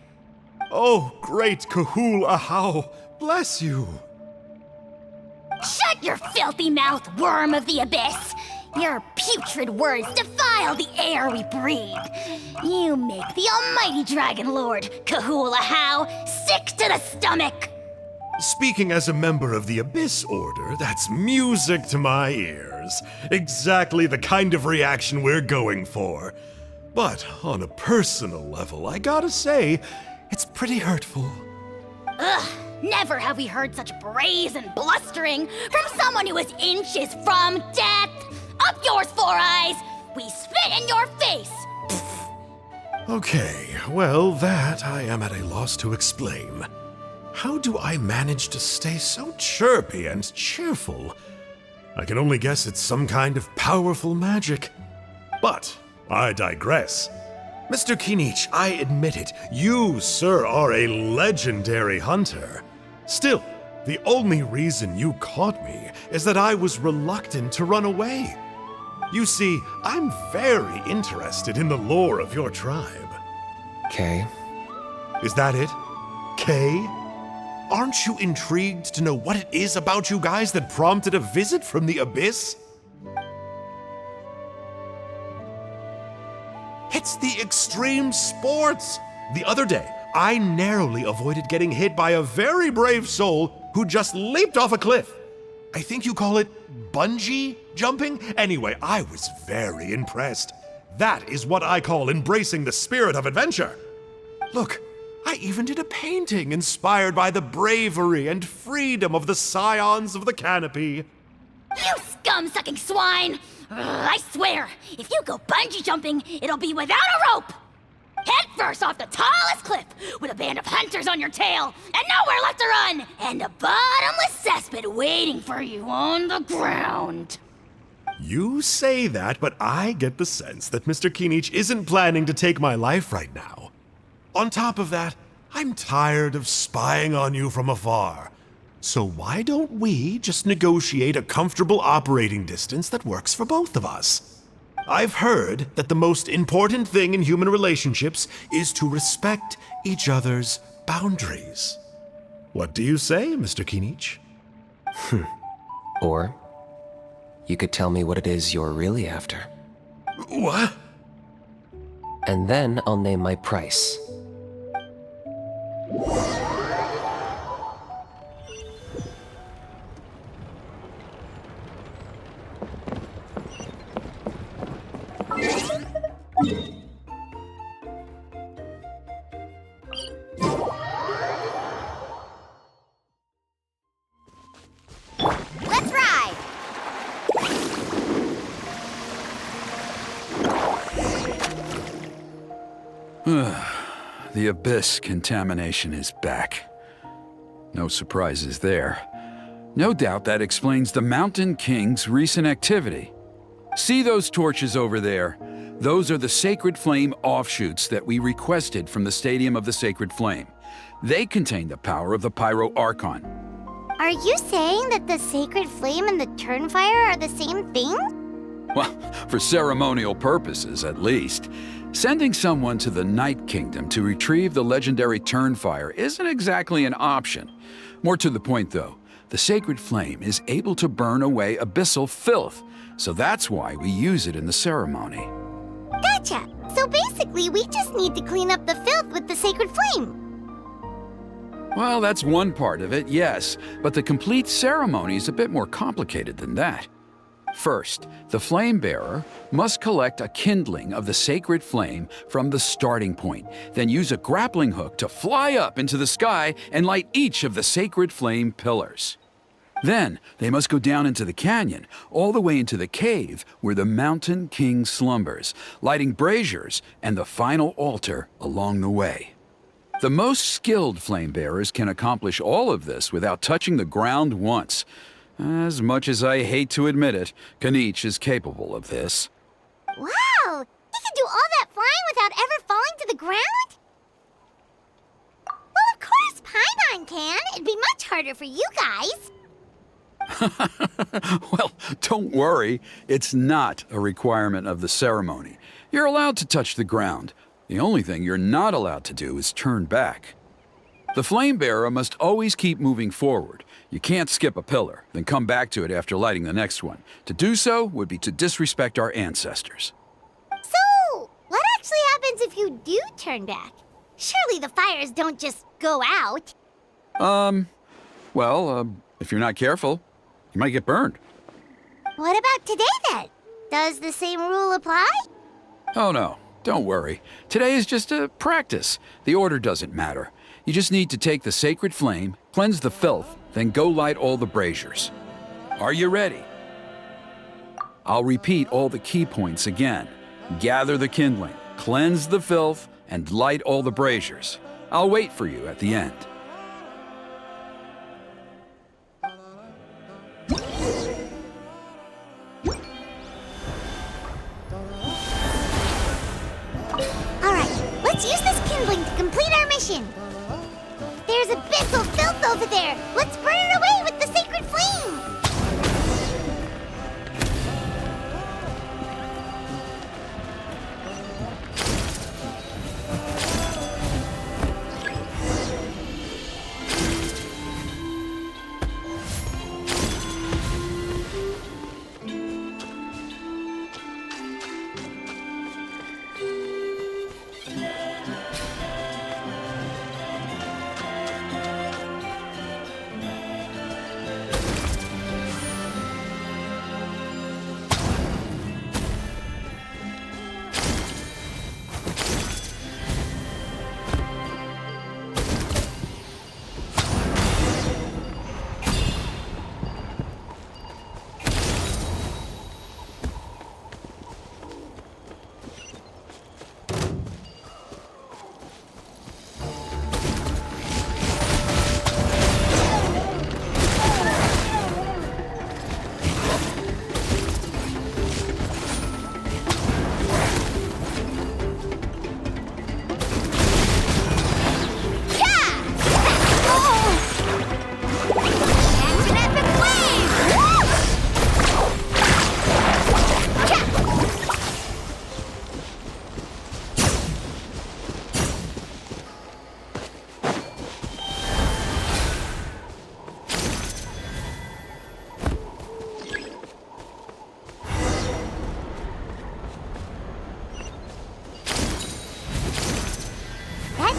Oh, great Kahul Ahau, bless you. Shut your filthy mouth, worm of the abyss! Your putrid words defile the air we breathe. You make the almighty Dragon Lord, Kahul Ahau, sick to the stomach! Speaking as a member of the Abyss Order, that's music to my ears. Exactly the kind of reaction we're going for. But on a personal level, I gotta say, it's pretty hurtful. Ugh, never have we heard such brazen blustering from someone who is inches from death! Up yours, Four Eyes! We spit in your face! Okay, well, that I am at a loss to explain. How do I manage to stay so chirpy and cheerful? I can only guess it's some kind of powerful magic. But I digress. Mr. Kinich, I admit it, you, sir, are a legendary hunter. Still, the only reason you caught me is that I was reluctant to run away. You see, I'm very interested in the lore of your tribe. Kay. Is that it? Kay? Aren't you intrigued to know what it is about you guys that prompted a visit from the Abyss? It's the extreme sports! The other day, I narrowly avoided getting hit by a very brave soul who just leaped off a cliff. I think you call it bungee jumping? Anyway, I was very impressed. That is what I call embracing the spirit of adventure. Look, I even did a painting inspired by the bravery and freedom of the scions of the canopy. You scum-sucking swine! I swear, if you go bungee jumping, it'll be without a rope! Head first off the tallest cliff, with a band of hunters on your tail, and nowhere left to run, and a bottomless cesspit waiting for you on the ground. You say that, but I get the sense that Mr. Kinich isn't planning to take my life right now. On top of that, I'm tired of spying on you from afar. So why don't we just negotiate a comfortable operating distance that works for both of us? I've heard that the most important thing in human relationships is to respect each other's boundaries. What do you say, Mr. Kinich? Or you could tell me what it is you're really after. What? And then I'll name my price. Let's ride! The Abyss contamination is back. No surprises there. No doubt that explains the Mountain King's recent activity. See those torches over there? Those are the Sacred Flame offshoots that we requested from the Stadium of the Sacred Flame. They contain the power of the Pyro Archon. Are you saying that the Sacred Flame and the Turnfire are the same thing? Well, for ceremonial purposes, at least. Sending someone to the Night Kingdom to retrieve the legendary Turnfire isn't exactly an option. More to the point, though, the Sacred Flame is able to burn away abyssal filth, so that's why we use it in the ceremony. Gotcha! So basically, we just need to clean up the filth with the Sacred Flame. Well, that's one part of it, yes, but the complete ceremony is a bit more complicated than that. First, the flame bearer must collect a kindling of the sacred flame from the starting point, then use a grappling hook to fly up into the sky and light each of the sacred flame pillars. Then, they must go down into the canyon, all the way into the cave where the Mountain King slumbers, lighting braziers and the final altar along the way. The most skilled flame bearers can accomplish all of this without touching the ground once. As much as I hate to admit it, Kanich is capable of this. Wow! He can do all that flying without ever falling to the ground? Well, of course Paimon can. It'd be much harder for you guys. Well, don't worry. It's not a requirement of the ceremony. You're allowed to touch the ground. The only thing you're not allowed to do is turn back. The flame bearer must always keep moving forward. You can't skip a pillar, then come back to it after lighting the next one. To do so would be to disrespect our ancestors. So, what actually happens if you do turn back? Surely the fires don't just go out. If you're not careful, you might get burned. What about today then? Does the same rule apply? Oh no, don't worry. Today is just a practice. The order doesn't matter. You just need to take the sacred flame, cleanse the filth, then go light all the braziers. Are you ready? I'll repeat all the key points again. Gather the kindling, cleanse the filth, and light all the braziers. I'll wait for you at the end. Alright, let's use this kindling to complete our mission. There's abyssal filth over there. Let's burn it away with the sacred flame.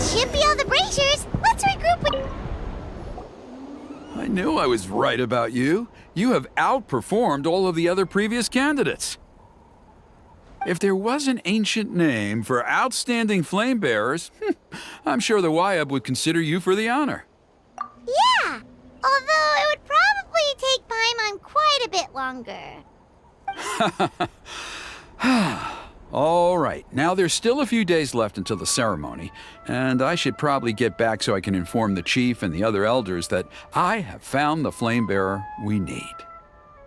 Should be all the braziers. Let's regroup with... I knew I was right about you. You have outperformed all of the other previous candidates. If there was an ancient name for outstanding flame bearers, I'm sure the Wyab would consider you for the honor. Yeah, although it would probably take Paimon quite a bit longer. All right, now there's still a few days left until the ceremony, and I should probably get back so I can inform the chief and the other elders that I have found the flame bearer we need.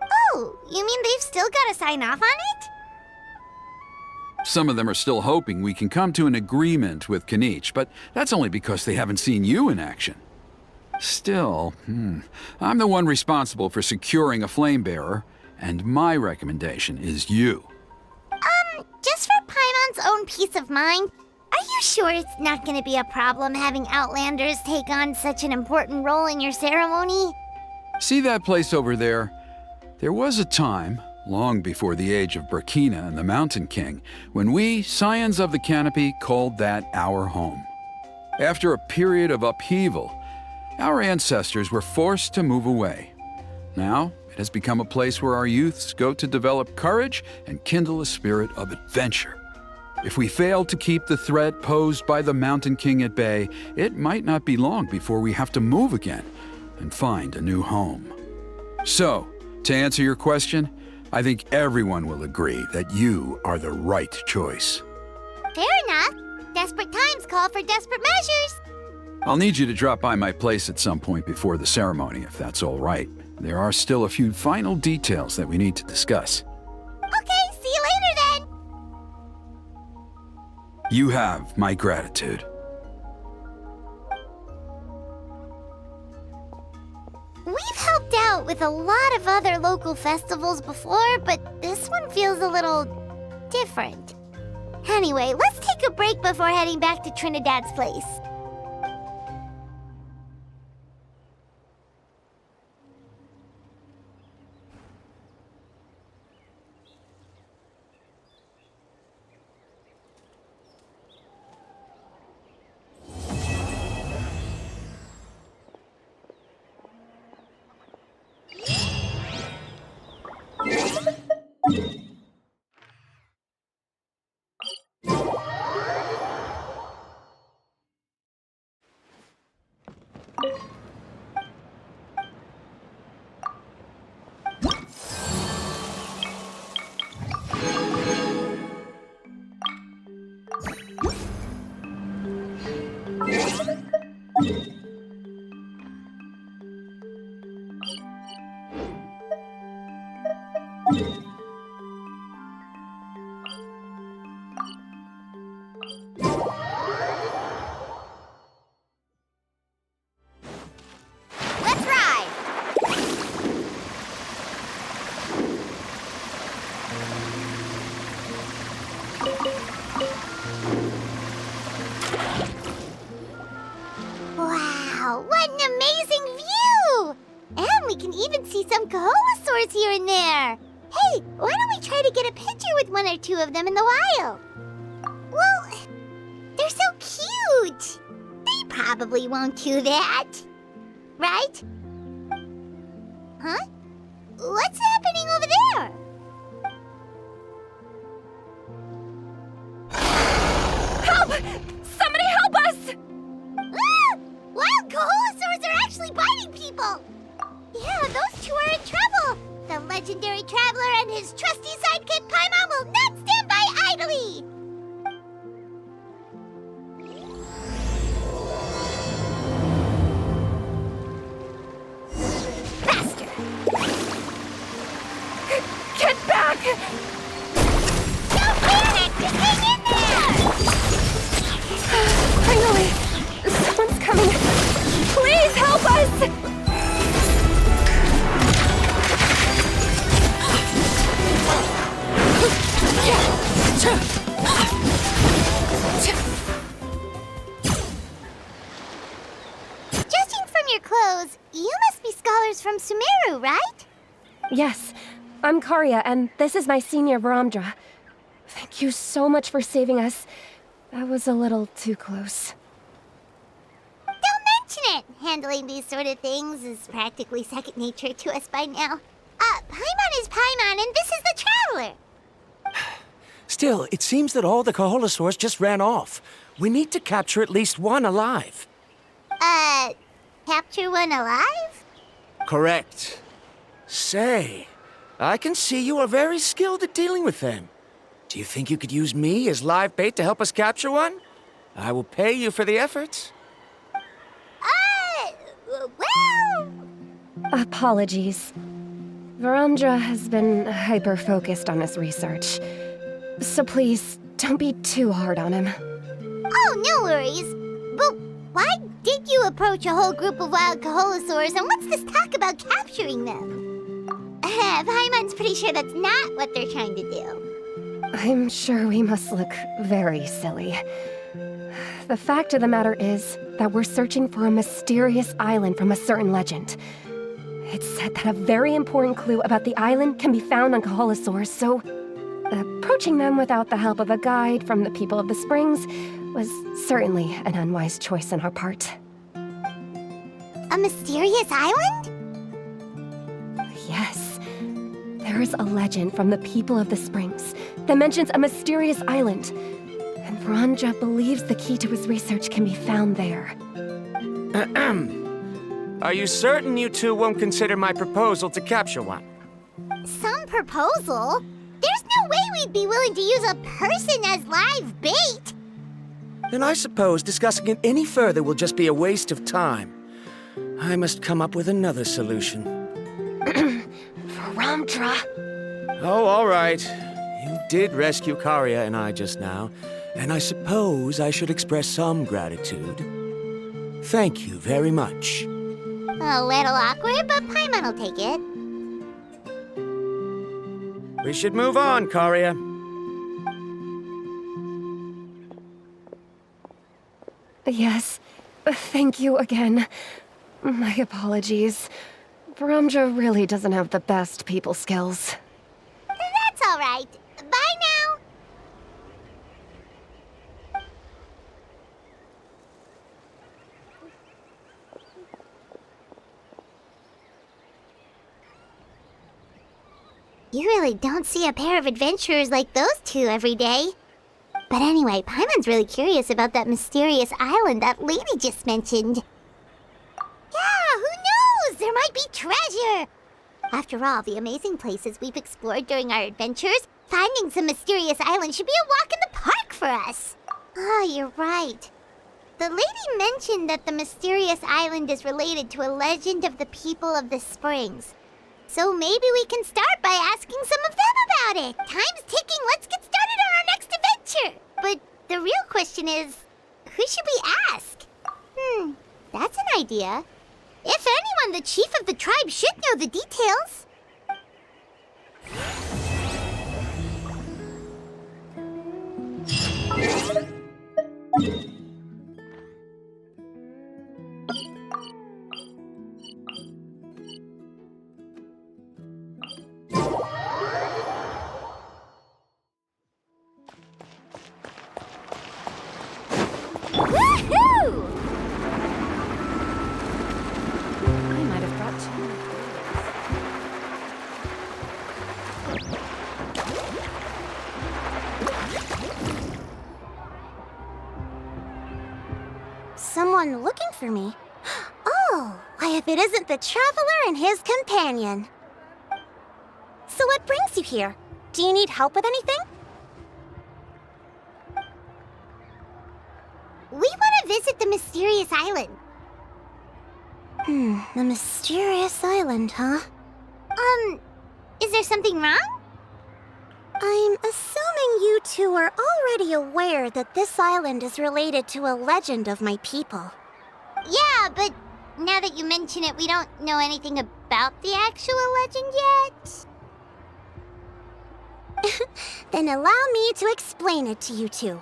Oh, you mean they've still got to sign off on it? Some of them are still hoping we can come to an agreement with Kanich, but that's only because they haven't seen you in action. Still, I'm the one responsible for securing a flame bearer, and my recommendation is you. Just for Paimon's own peace of mind, are you sure it's not going to be a problem having Outlanders take on such an important role in your ceremony? See that place over there? There was a time, long before the age of Burkina and the Mountain King, when we, Scions of the Canopy, called that our home. After a period of upheaval, our ancestors were forced to move away. Now, it has become a place where our youths go to develop courage and kindle a spirit of adventure. If we fail to keep the threat posed by the Mountain King at bay, it might not be long before we have to move again and find a new home. So, to answer your question, I think everyone will agree that you are the right choice. Fair enough. Desperate times call for desperate measures. I'll need you to drop by my place at some point before the ceremony, if that's all right. There are still a few final details that we need to discuss. Okay, see you later then. You have my gratitude. We've helped out with a lot of other local festivals before, but this one feels a little different. Anyway, let's take a break before heading back to Trinidad's place. Let's ride! Wow, what an amazing view! And we can even see some Kaholosaurs here and there. Hey, why don't we try to get a picture with one or two of them in the wild? Well, they're so cute. They probably won't do that. Right? Huh? What's happening over there? Help! Somebody help us! Ah! Wild Kaholosaurs are actually biting people! Yeah, those two are in trouble! The legendary traveler and his trusty sidekick Paimon will not stand by idly! Faster! Get back! Don't panic! Just hang in there! Finally! Someone's coming! Please help us! Judging from your clothes, you must be scholars from Sumeru, right? Yes, I'm Karya, and this is my senior Varamdra. Thank you so much for saving us. That was a little too close. Don't mention it! Handling these sort of things is practically second nature to us by now. Paimon is Paimon, and this is the Traveler! Still, it seems that all the Kaholosaurs just ran off. We need to capture at least one alive. Capture one alive? Correct. Say, I can see you are very skilled at dealing with them. Do you think you could use me as live bait to help us capture one? I will pay you for the efforts. Well... Apologies. Varandra has been hyper-focused on his research. So please, don't be too hard on him. Oh, no worries. But why did you approach a whole group of wild Kaholosaurs, and what's this talk about capturing them? Paimon's pretty sure that's not what they're trying to do. I'm sure we must look very silly. The fact of the matter is that we're searching for a mysterious island from a certain legend. It's said that a very important clue about the island can be found on Kaholosaurs, so approaching them without the help of a guide from the people of the Springs was certainly an unwise choice on our part. A mysterious island? Yes. There is a legend from the people of the Springs that mentions a mysterious island, and Varandra believes the key to his research can be found there. Are you certain you two won't consider my proposal to capture one? Some proposal? There's no way we'd be willing to use a person as live bait! Then I suppose discussing it any further will just be a waste of time. I must come up with another solution. Varandra! Oh, all right. You did rescue Karia and I just now, and I suppose I should express some gratitude. Thank you very much. A little awkward, but Paimon will take it. We should move on, Karia. Yes, thank you again. My apologies. Varandra really doesn't have the best people skills. That's all right. Bye now. You really don't see a pair of adventurers like those two every day. But anyway, Paimon's really curious about that mysterious island that lady just mentioned. Yeah, who knows? There might be treasure! After all the amazing places we've explored during our adventures, finding some mysterious island should be a walk in the park for us. Oh, you're right. The lady mentioned that the mysterious island is related to a legend of the people of the Springs. So maybe we can start by asking some of them about it. Time's ticking, let's get started on our next adventure. But the real question is, who should we ask? That's an idea. If anyone, the chief of the tribe should know the details. Woohoo! I might have brought too many. Someone looking for me? Oh, why if it isn't the traveler and his companion. So what brings you here? Do you need help with anything? We want to visit the mysterious island. The mysterious island, huh? Is there something wrong? I'm assuming you two are already aware that this island is related to a legend of my people. Yeah, but now that you mention it, we don't know anything about the actual legend yet. Then allow me to explain it to you two.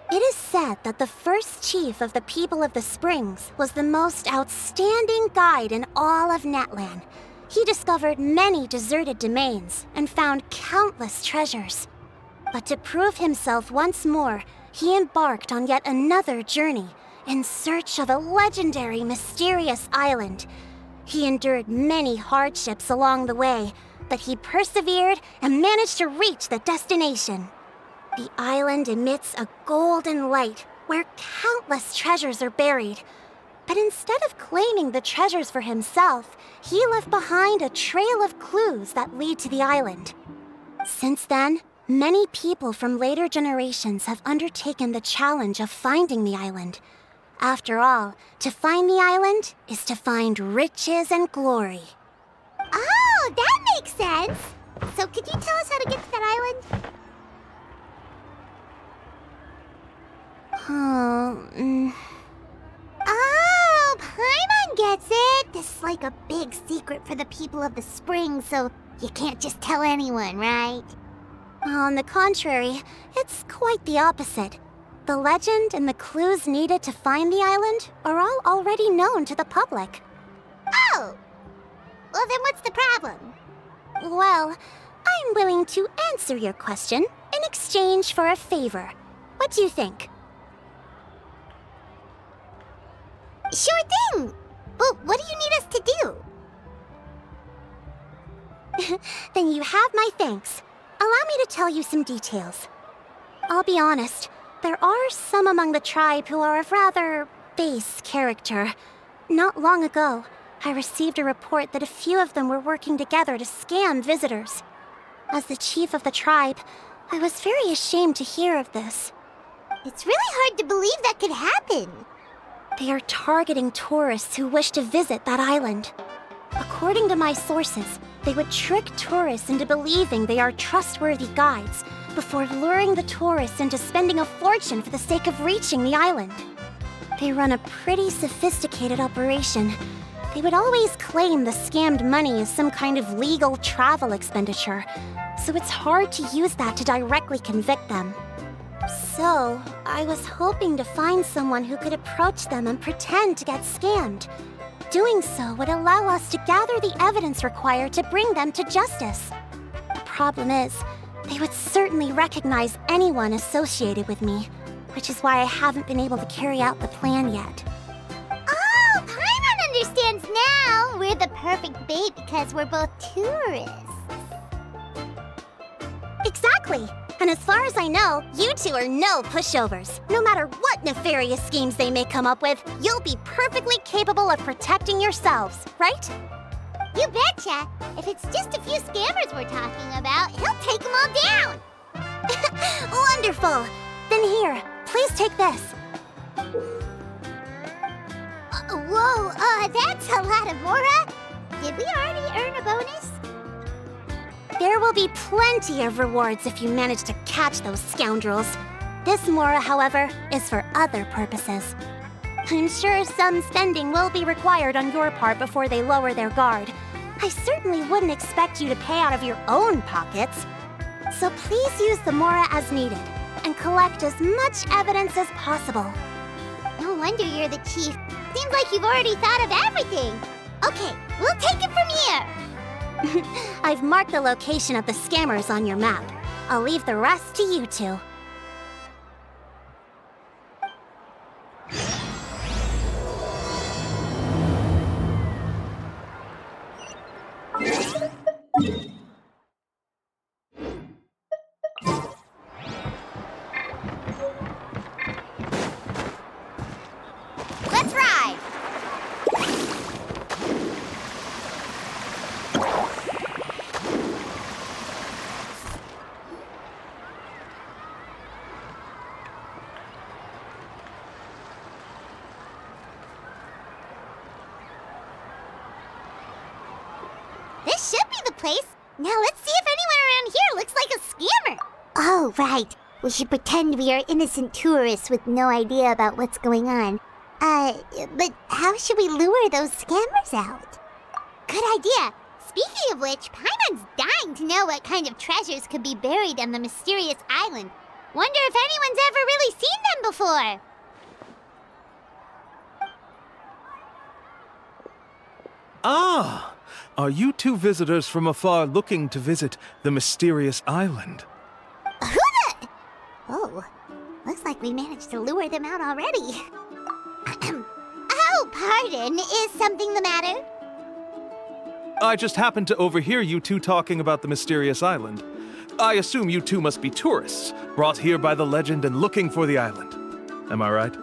It is said that the first chief of the people of the Springs was the most outstanding guide in all of Netland. He discovered many deserted domains and found countless treasures. But to prove himself once more, he embarked on yet another journey in search of a legendary, mysterious island. He endured many hardships along the way, but he persevered and managed to reach the destination. The island emits a golden light where countless treasures are buried. But instead of claiming the treasures for himself, he left behind a trail of clues that lead to the island. Since then, Many people from later generations have undertaken the challenge of finding the island. After all, to find the island is to find riches and glory. Oh, that makes sense! So could you tell us how to get to that island? Oh, Paimon gets it! This is like a big secret for the people of the spring, so you can't just tell anyone, right? On the contrary, it's quite the opposite. The legend and the clues needed to find the island are all already known to the public. Oh! Well, then what's the problem? Well, I'm willing to answer your question in exchange for a favor. What do you think? Sure thing! But what do you need us to do? Then you have my thanks. Allow me to tell you some details. I'll be honest, there are some among the tribe who are of rather base character. Not long ago, I received a report that a few of them were working together to scam visitors. As the chief of the tribe, I was very ashamed to hear of this. It's really hard to believe that could happen. They are targeting tourists who wish to visit that island. According to my sources, they would trick tourists into believing they are trustworthy guides before luring the tourists into spending a fortune for the sake of reaching the island. They run a pretty sophisticated operation. They would always claim the scammed money is some kind of legal travel expenditure, so it's hard to use that to directly convict them. So, I was hoping to find someone who could approach them and pretend to get scammed. Doing so would allow us to gather the evidence required to bring them to justice. The problem is, they would certainly recognize anyone associated with me, which is why I haven't been able to carry out the plan yet. Oh, Paimon understands now! We're the perfect bait because we're both tourists. Exactly! And as far as I know, you two are no pushovers. No matter what nefarious schemes they may come up with, you'll be perfectly capable of protecting yourselves, right? You betcha! If it's just a few scammers we're talking about, he'll take them all down! Wonderful! Then here, please take this. Whoa, that's a lot of Mora! Did we already earn a bonus? There will be plenty of rewards if you manage to catch those scoundrels. This Mora, however, is for other purposes. I'm sure some spending will be required on your part before they lower their guard. I certainly wouldn't expect you to pay out of your own pockets. So please use the Mora as needed, and collect as much evidence as possible. No wonder you're the chief. Seems like you've already thought of everything. Okay, we'll take it from here. I've marked the location of the scammers on your map. I'll leave the rest to you two. Let's ride! This should be the place. Now let's see if anyone around here looks like a scammer. Oh, right. We should pretend we are innocent tourists with no idea about what's going on. But how should we lure those scammers out? Good idea. Speaking of which, Paimon's dying to know what kind of treasures could be buried on the mysterious island. Wonder if anyone's ever really seen them before. Ah! Are you two visitors from afar looking to visit the mysterious island? Who the... Oh, looks like we managed to lure them out already. Oh, pardon. Is something the matter? I just happened to overhear you two talking about the mysterious island. I assume you two must be tourists, brought here by the legend and looking for the island. Am I right?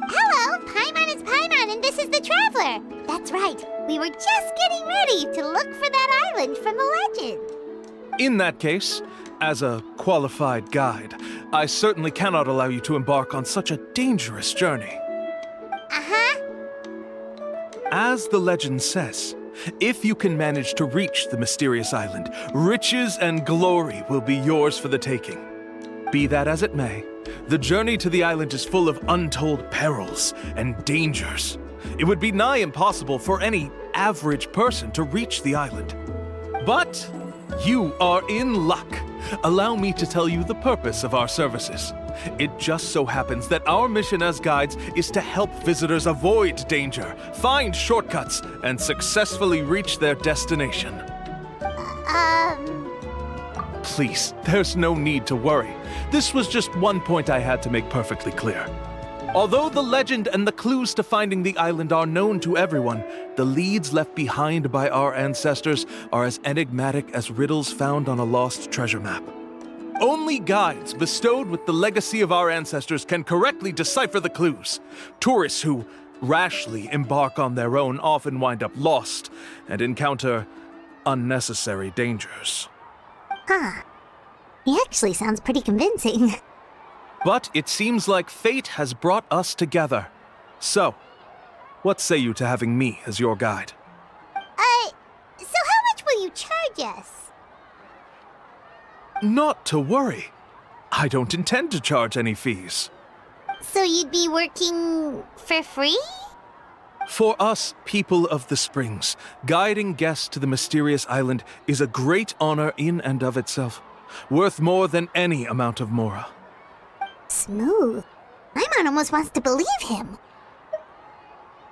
Hello, Paimon is Paimon, and this is the Traveler. That's right. We were just getting ready to look for that island from the legend. In that case, as a qualified guide, I certainly cannot allow you to embark on such a dangerous journey. Uh-huh. As the legend says, if you can manage to reach the mysterious island, riches and glory will be yours for the taking. Be that as it may, the journey to the island is full of untold perils and dangers. It would be nigh impossible for any average person to reach the island. But you are in luck. Allow me to tell you the purpose of our services. It just so happens that our mission as guides is to help visitors avoid danger, find shortcuts, and successfully reach their destination. Please, there's no need to worry. This was just one point I had to make perfectly clear. Although the legend and the clues to finding the island are known to everyone, the leads left behind by our ancestors are as enigmatic as riddles found on a lost treasure map. Only guides bestowed with the legacy of our ancestors can correctly decipher the clues. Tourists who rashly embark on their own often wind up lost and encounter unnecessary dangers. Huh. He actually sounds pretty convincing. But it seems like fate has brought us together. So, what say you to having me as your guide? So how much will you charge us? Not to worry. I don't intend to charge any fees. So you'd be working for free? For us, people of the Springs, guiding guests to the mysterious island is a great honor in and of itself, worth more than any amount of mora. Smooth. My man almost wants to believe him.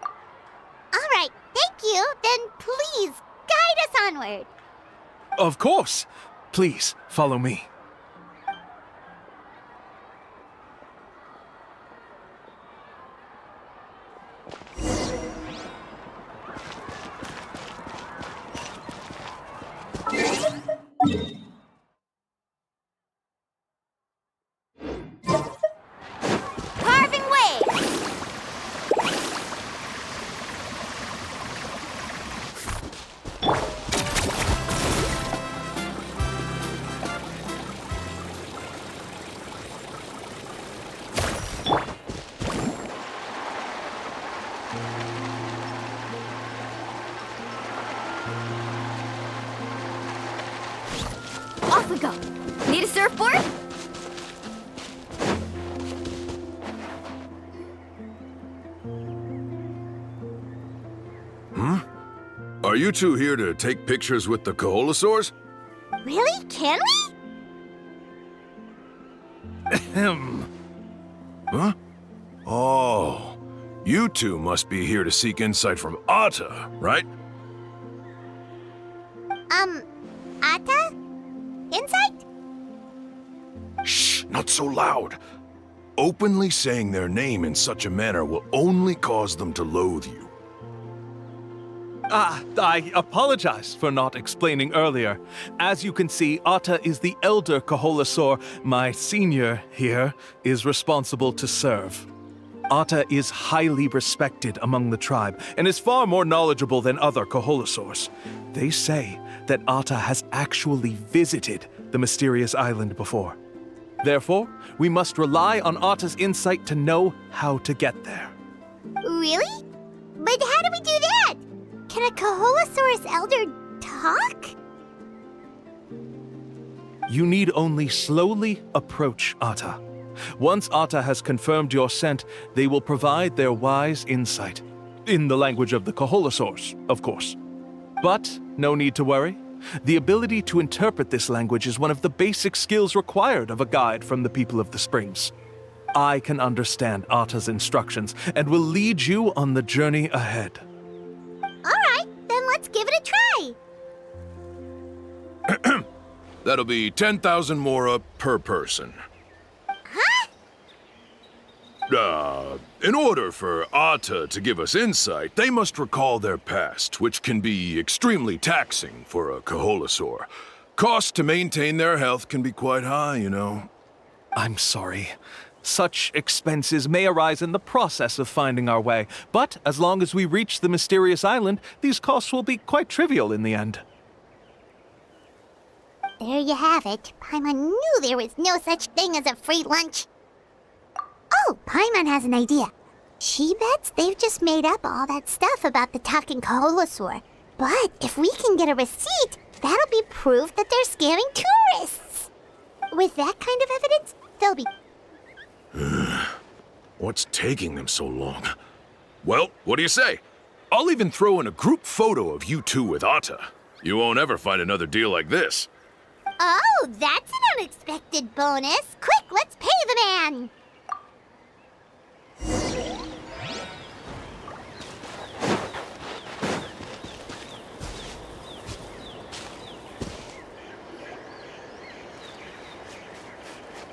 All right, thank you. Then please, guide us onward. Of course. Please, follow me. Carving way! Off we go. Need a surfboard? Are you two here to take pictures with the Koholosaurs? Really? Can we? Ahem. Huh? Oh, you two must be here to seek insight from Atta, right? Atta? Insight? Shh, not so loud. Openly saying their name in such a manner will only cause them to loathe you. I apologize for not explaining earlier. As you can see, Atta is the elder Koholosaur. My senior here is responsible to serve. Atta is highly respected among the tribe and is far more knowledgeable than other Koholosaurs. They say that Atta has actually visited the mysterious island before. Therefore, we must rely on Atta's insight to know how to get there. Really? But how do we do that? Can a Koholosaurus elder talk? You need only slowly approach Atta. Once Atta has confirmed your scent, they will provide their wise insight. In the language of the Koholosaurs, of course. But no need to worry. The ability to interpret this language is one of the basic skills required of a guide from the people of the Springs. I can understand Atta's instructions and will lead you on the journey ahead. All right, then let's give it a try. That'll be 10,000 mora per person. In order for Atta to give us insight, they must recall their past, which can be extremely taxing for a Koholosaur. Cost to maintain their health can be quite high, you know. I'm sorry. Such expenses may arise in the process of finding our way, but as long as we reach the mysterious island, these costs will be quite trivial in the end. There you have it. Paimon knew there was no such thing as a free lunch. Oh, Paimon has an idea. She bets they've just made up all that stuff about the talking Kaholosaur. But if we can get a receipt, that'll be proof that they're scamming tourists. With that kind of evidence, they'll be... What's taking them so long? Well, what do you say? I'll even throw in a group photo of you two with Atta. You won't ever find another deal like this. Oh, that's an unexpected bonus. Quick, let's pay the man.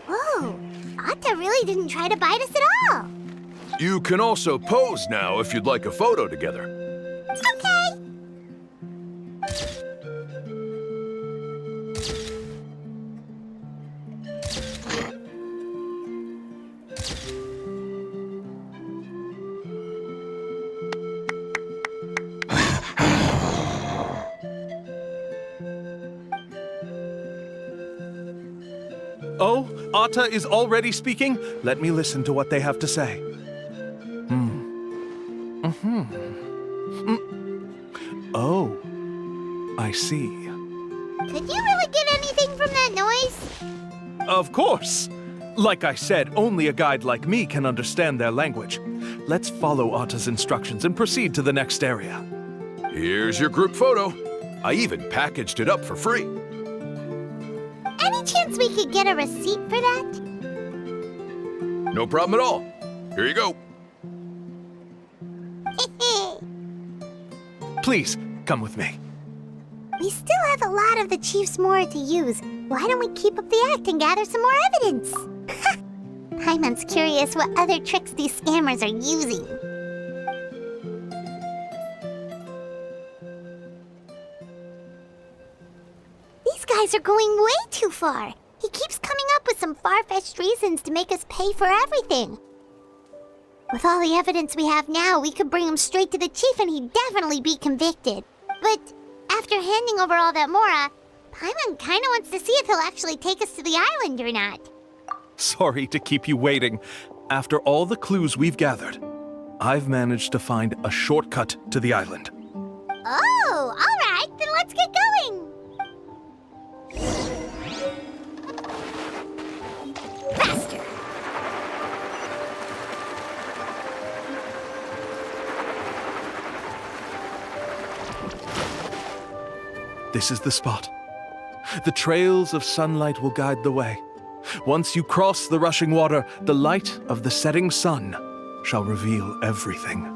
Whoa, Atta really didn't try to bite us at all. You can also pose now if you'd like a photo together. Okay. Oh, Atta is already speaking? Let me listen to what they have to say. Oh, I see. Could you really get anything from that noise? Of course! Like I said, only a guide like me can understand their language. Let's follow Atta's instructions and proceed to the next area. Here's your group photo. I even packaged it up for free. Any chance we could get a receipt for that? No problem at all. Here you go. Please, come with me. We still have a lot of the Chief's Mora to use. Why don't we keep up the act and gather some more evidence? Paimon's curious what other tricks these scammers are using. These guys are going way too far. He keeps coming up with some far-fetched reasons to make us pay for everything. With all the evidence we have now, we could bring him straight to the chief and he'd definitely be convicted. But after handing over all that Mora, Paimon kinda wants to see if he'll actually take us to the island or not. Sorry to keep you waiting. After all the clues we've gathered, I've managed to find a shortcut to the island. Oh, alright, then let's get going! Faster! This is the spot. The trails of sunlight will guide the way. Once you cross the rushing water, the light of the setting sun shall reveal everything.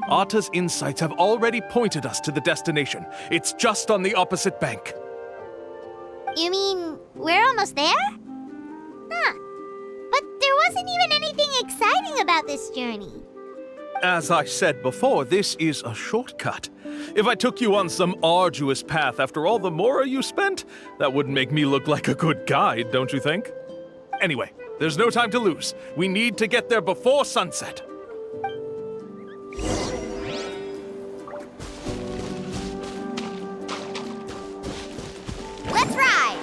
Atta's insights have already pointed us to the destination. It's just on the opposite bank. You mean, we're almost there? Huh. But there wasn't even anything exciting about this journey. As I said before, this is a shortcut. If I took you on some arduous path after all the Mora you spent, that wouldn't make me look like a good guide, don't you think? Anyway, there's no time to lose. We need to get there before sunset. Let's ride!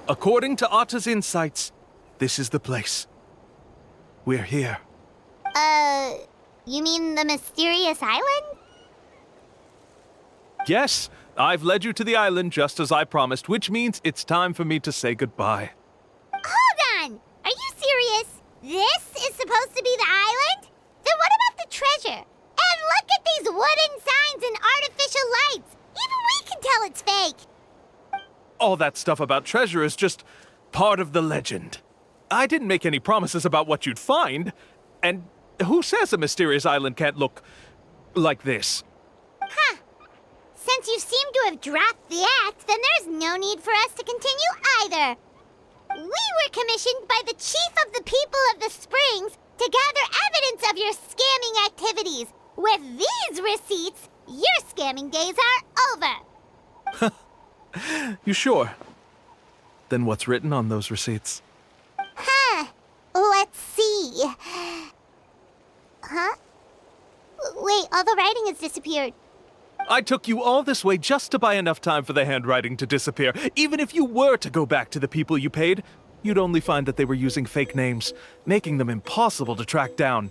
According to Atta's insights, this is the place. We're here. You mean the mysterious island? Yes, I've led you to the island just as I promised, which means it's time for me to say goodbye. Hold on! Are you serious? This is supposed to be the island? Then what about the treasure? And look at these wooden signs and artificial lights! Even we can tell it's fake! All that stuff about treasure is just part of the legend. I didn't make any promises about what you'd find. And who says a mysterious island can't look like this? Huh. Since you seem to have dropped the act, then there's no need for us to continue either. We were commissioned by the chief of the people of the Springs to gather evidence of your scamming activities. With these receipts, your scamming days are over. You sure? than what's written on those receipts. Huh. Let's see. Huh? Wait, all the writing has disappeared. I took you all this way just to buy enough time for the handwriting to disappear. Even if you were to go back to the people you paid, you'd only find that they were using fake names, making them impossible to track down.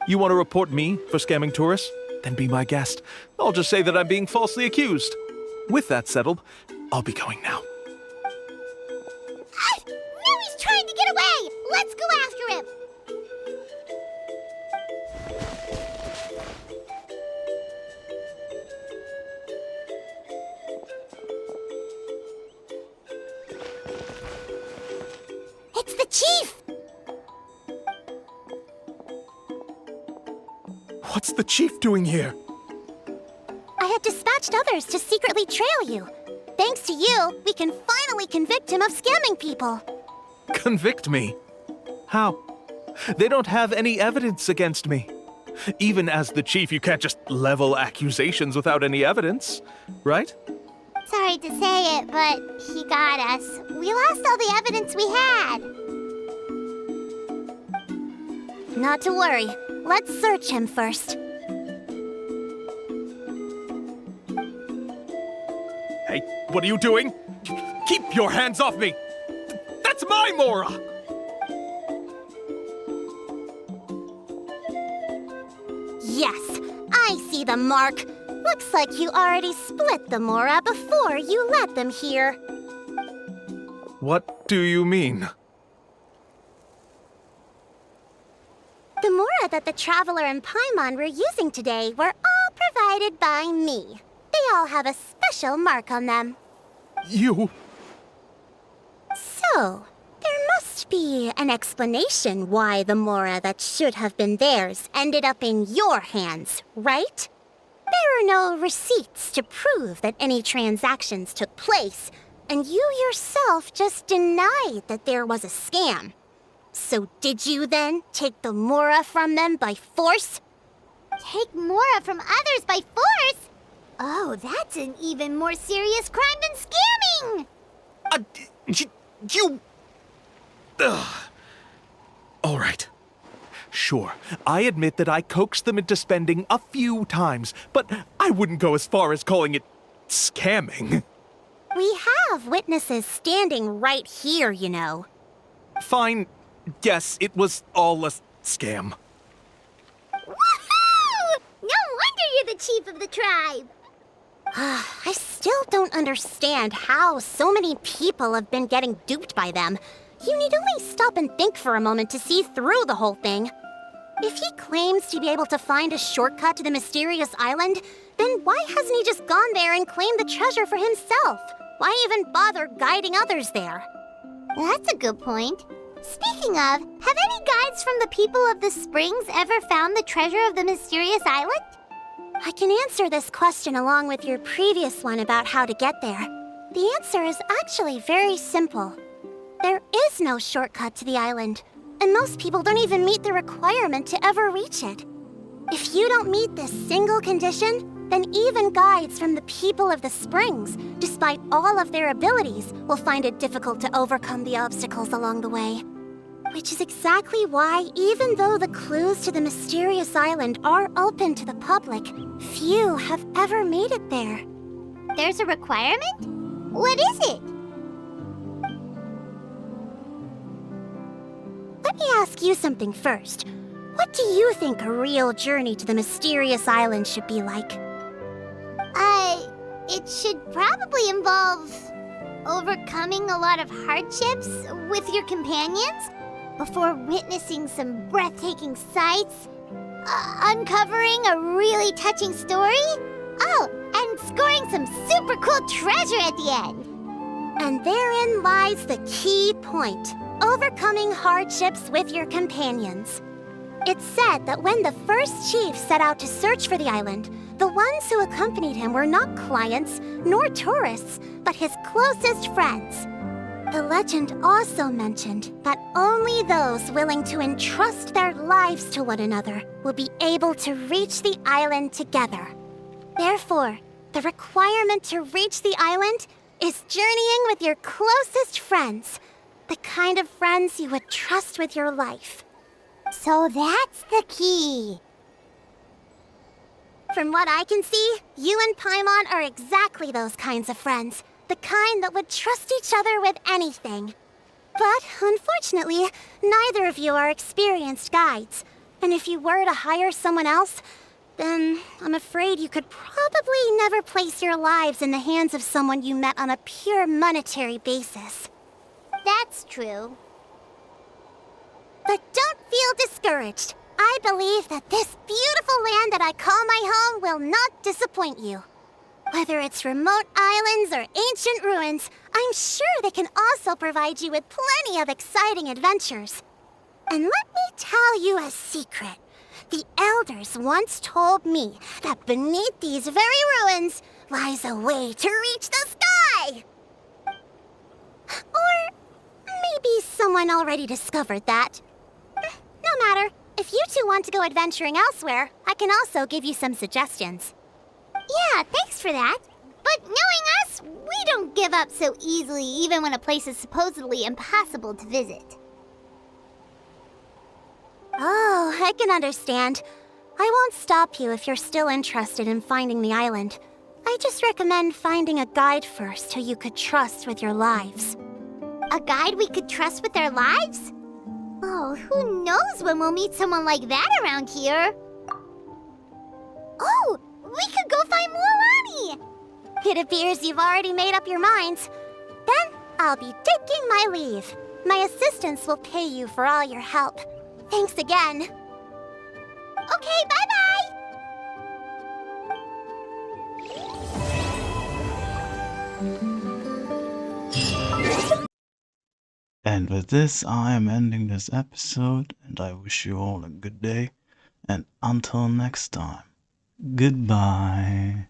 You want to report me for scamming tourists? Then be my guest. I'll just say that I'm being falsely accused. With that settled, I'll be going now. Ah! Now he's trying to get away! Let's go after him! It's the chief! What's the chief doing here? I had dispatched others to secretly trail you. Thanks to you, we can finally convict him of scamming people. Convict me? How? They don't have any evidence against me. Even as the chief, you can't just level accusations without any evidence, right? Sorry to say it, but he got us. We lost all the evidence we had. Not to worry. Let's search him first. Hey, what are you doing? Keep your hands off me! That's my Mora! Yes, I see the mark. Looks like you already split the Mora before you let them here. What do you mean? The Mora that the Traveler and Paimon were using today were all provided by me. They all have a special mark on them. You... So, there must be an explanation why the Mora that should have been theirs ended up in your hands, right? There are no receipts to prove that any transactions took place, and you yourself just denied that there was a scam. So did you then take the Mora from them by force? Take Mora from others by force? Oh, that's an even more serious crime than scamming! You... Ugh. All right. Sure, I admit that I coaxed them into spending a few times, but I wouldn't go as far as calling it scamming. We have witnesses standing right here, you know. Fine. Yes, it was all a scam. Woohoo! No wonder you're the chief of the tribe! I still don't understand how so many people have been getting duped by them. You need only stop and think for a moment to see through the whole thing. If he claims to be able to find a shortcut to the mysterious island, then why hasn't he just gone there and claimed the treasure for himself? Why even bother guiding others there? That's a good point. Speaking of, have any guides from the people of the Springs ever found the treasure of the mysterious island? I can answer this question along with your previous one about how to get there. The answer is actually very simple. There is no shortcut to the island, and most people don't even meet the requirement to ever reach it. If you don't meet this single condition, then even guides from the people of the Springs, despite all of their abilities, will find it difficult to overcome the obstacles along the way. Which is exactly why, even though the clues to the mysterious island are open to the public, few have ever made it there. There's a requirement? What is it? Let me ask you something first. What do you think a real journey to the mysterious island should be like? It should probably involve overcoming a lot of hardships with your companions before witnessing some breathtaking sights, uncovering a really touching story, and scoring some super cool treasure at the end. And therein lies the key point. Overcoming hardships with your companions. It's said that when the first chief set out to search for the island, the ones who accompanied him were not clients nor tourists, but his closest friends. The legend also mentioned that only those willing to entrust their lives to one another will be able to reach the island together. Therefore, the requirement to reach the island is journeying with your closest friends. The kind of friends you would trust with your life. So that's the key. From what I can see, you and Paimon are exactly those kinds of friends. The kind that would trust each other with anything. But, unfortunately, neither of you are experienced guides. And if you were to hire someone else, then I'm afraid you could probably never place your lives in the hands of someone you met on a pure monetary basis. That's true. But don't feel discouraged. I believe that this beautiful land that I call my home will not disappoint you. Whether it's remote islands or ancient ruins, I'm sure they can also provide you with plenty of exciting adventures. And let me tell you a secret. The elders once told me that beneath these very ruins lies a way to reach the sky. Or maybe someone already discovered that. No matter. If you two want to go adventuring elsewhere, I can also give you some suggestions. Yeah, thanks for that. But knowing us, we don't give up so easily even when a place is supposedly impossible to visit. Oh, I can understand. I won't stop you if you're still interested in finding the island. I just recommend finding a guide first who you could trust with your lives. A guide we could trust with our lives? Oh, who knows when we'll meet someone like that around here? Oh, we could go find Mualani! It appears you've already made up your minds. Then I'll be taking my leave. My assistants will pay you for all your help. Thanks again. Okay, bye-bye! And with this, I am ending this episode, and I wish you all a good day, and until next time, goodbye.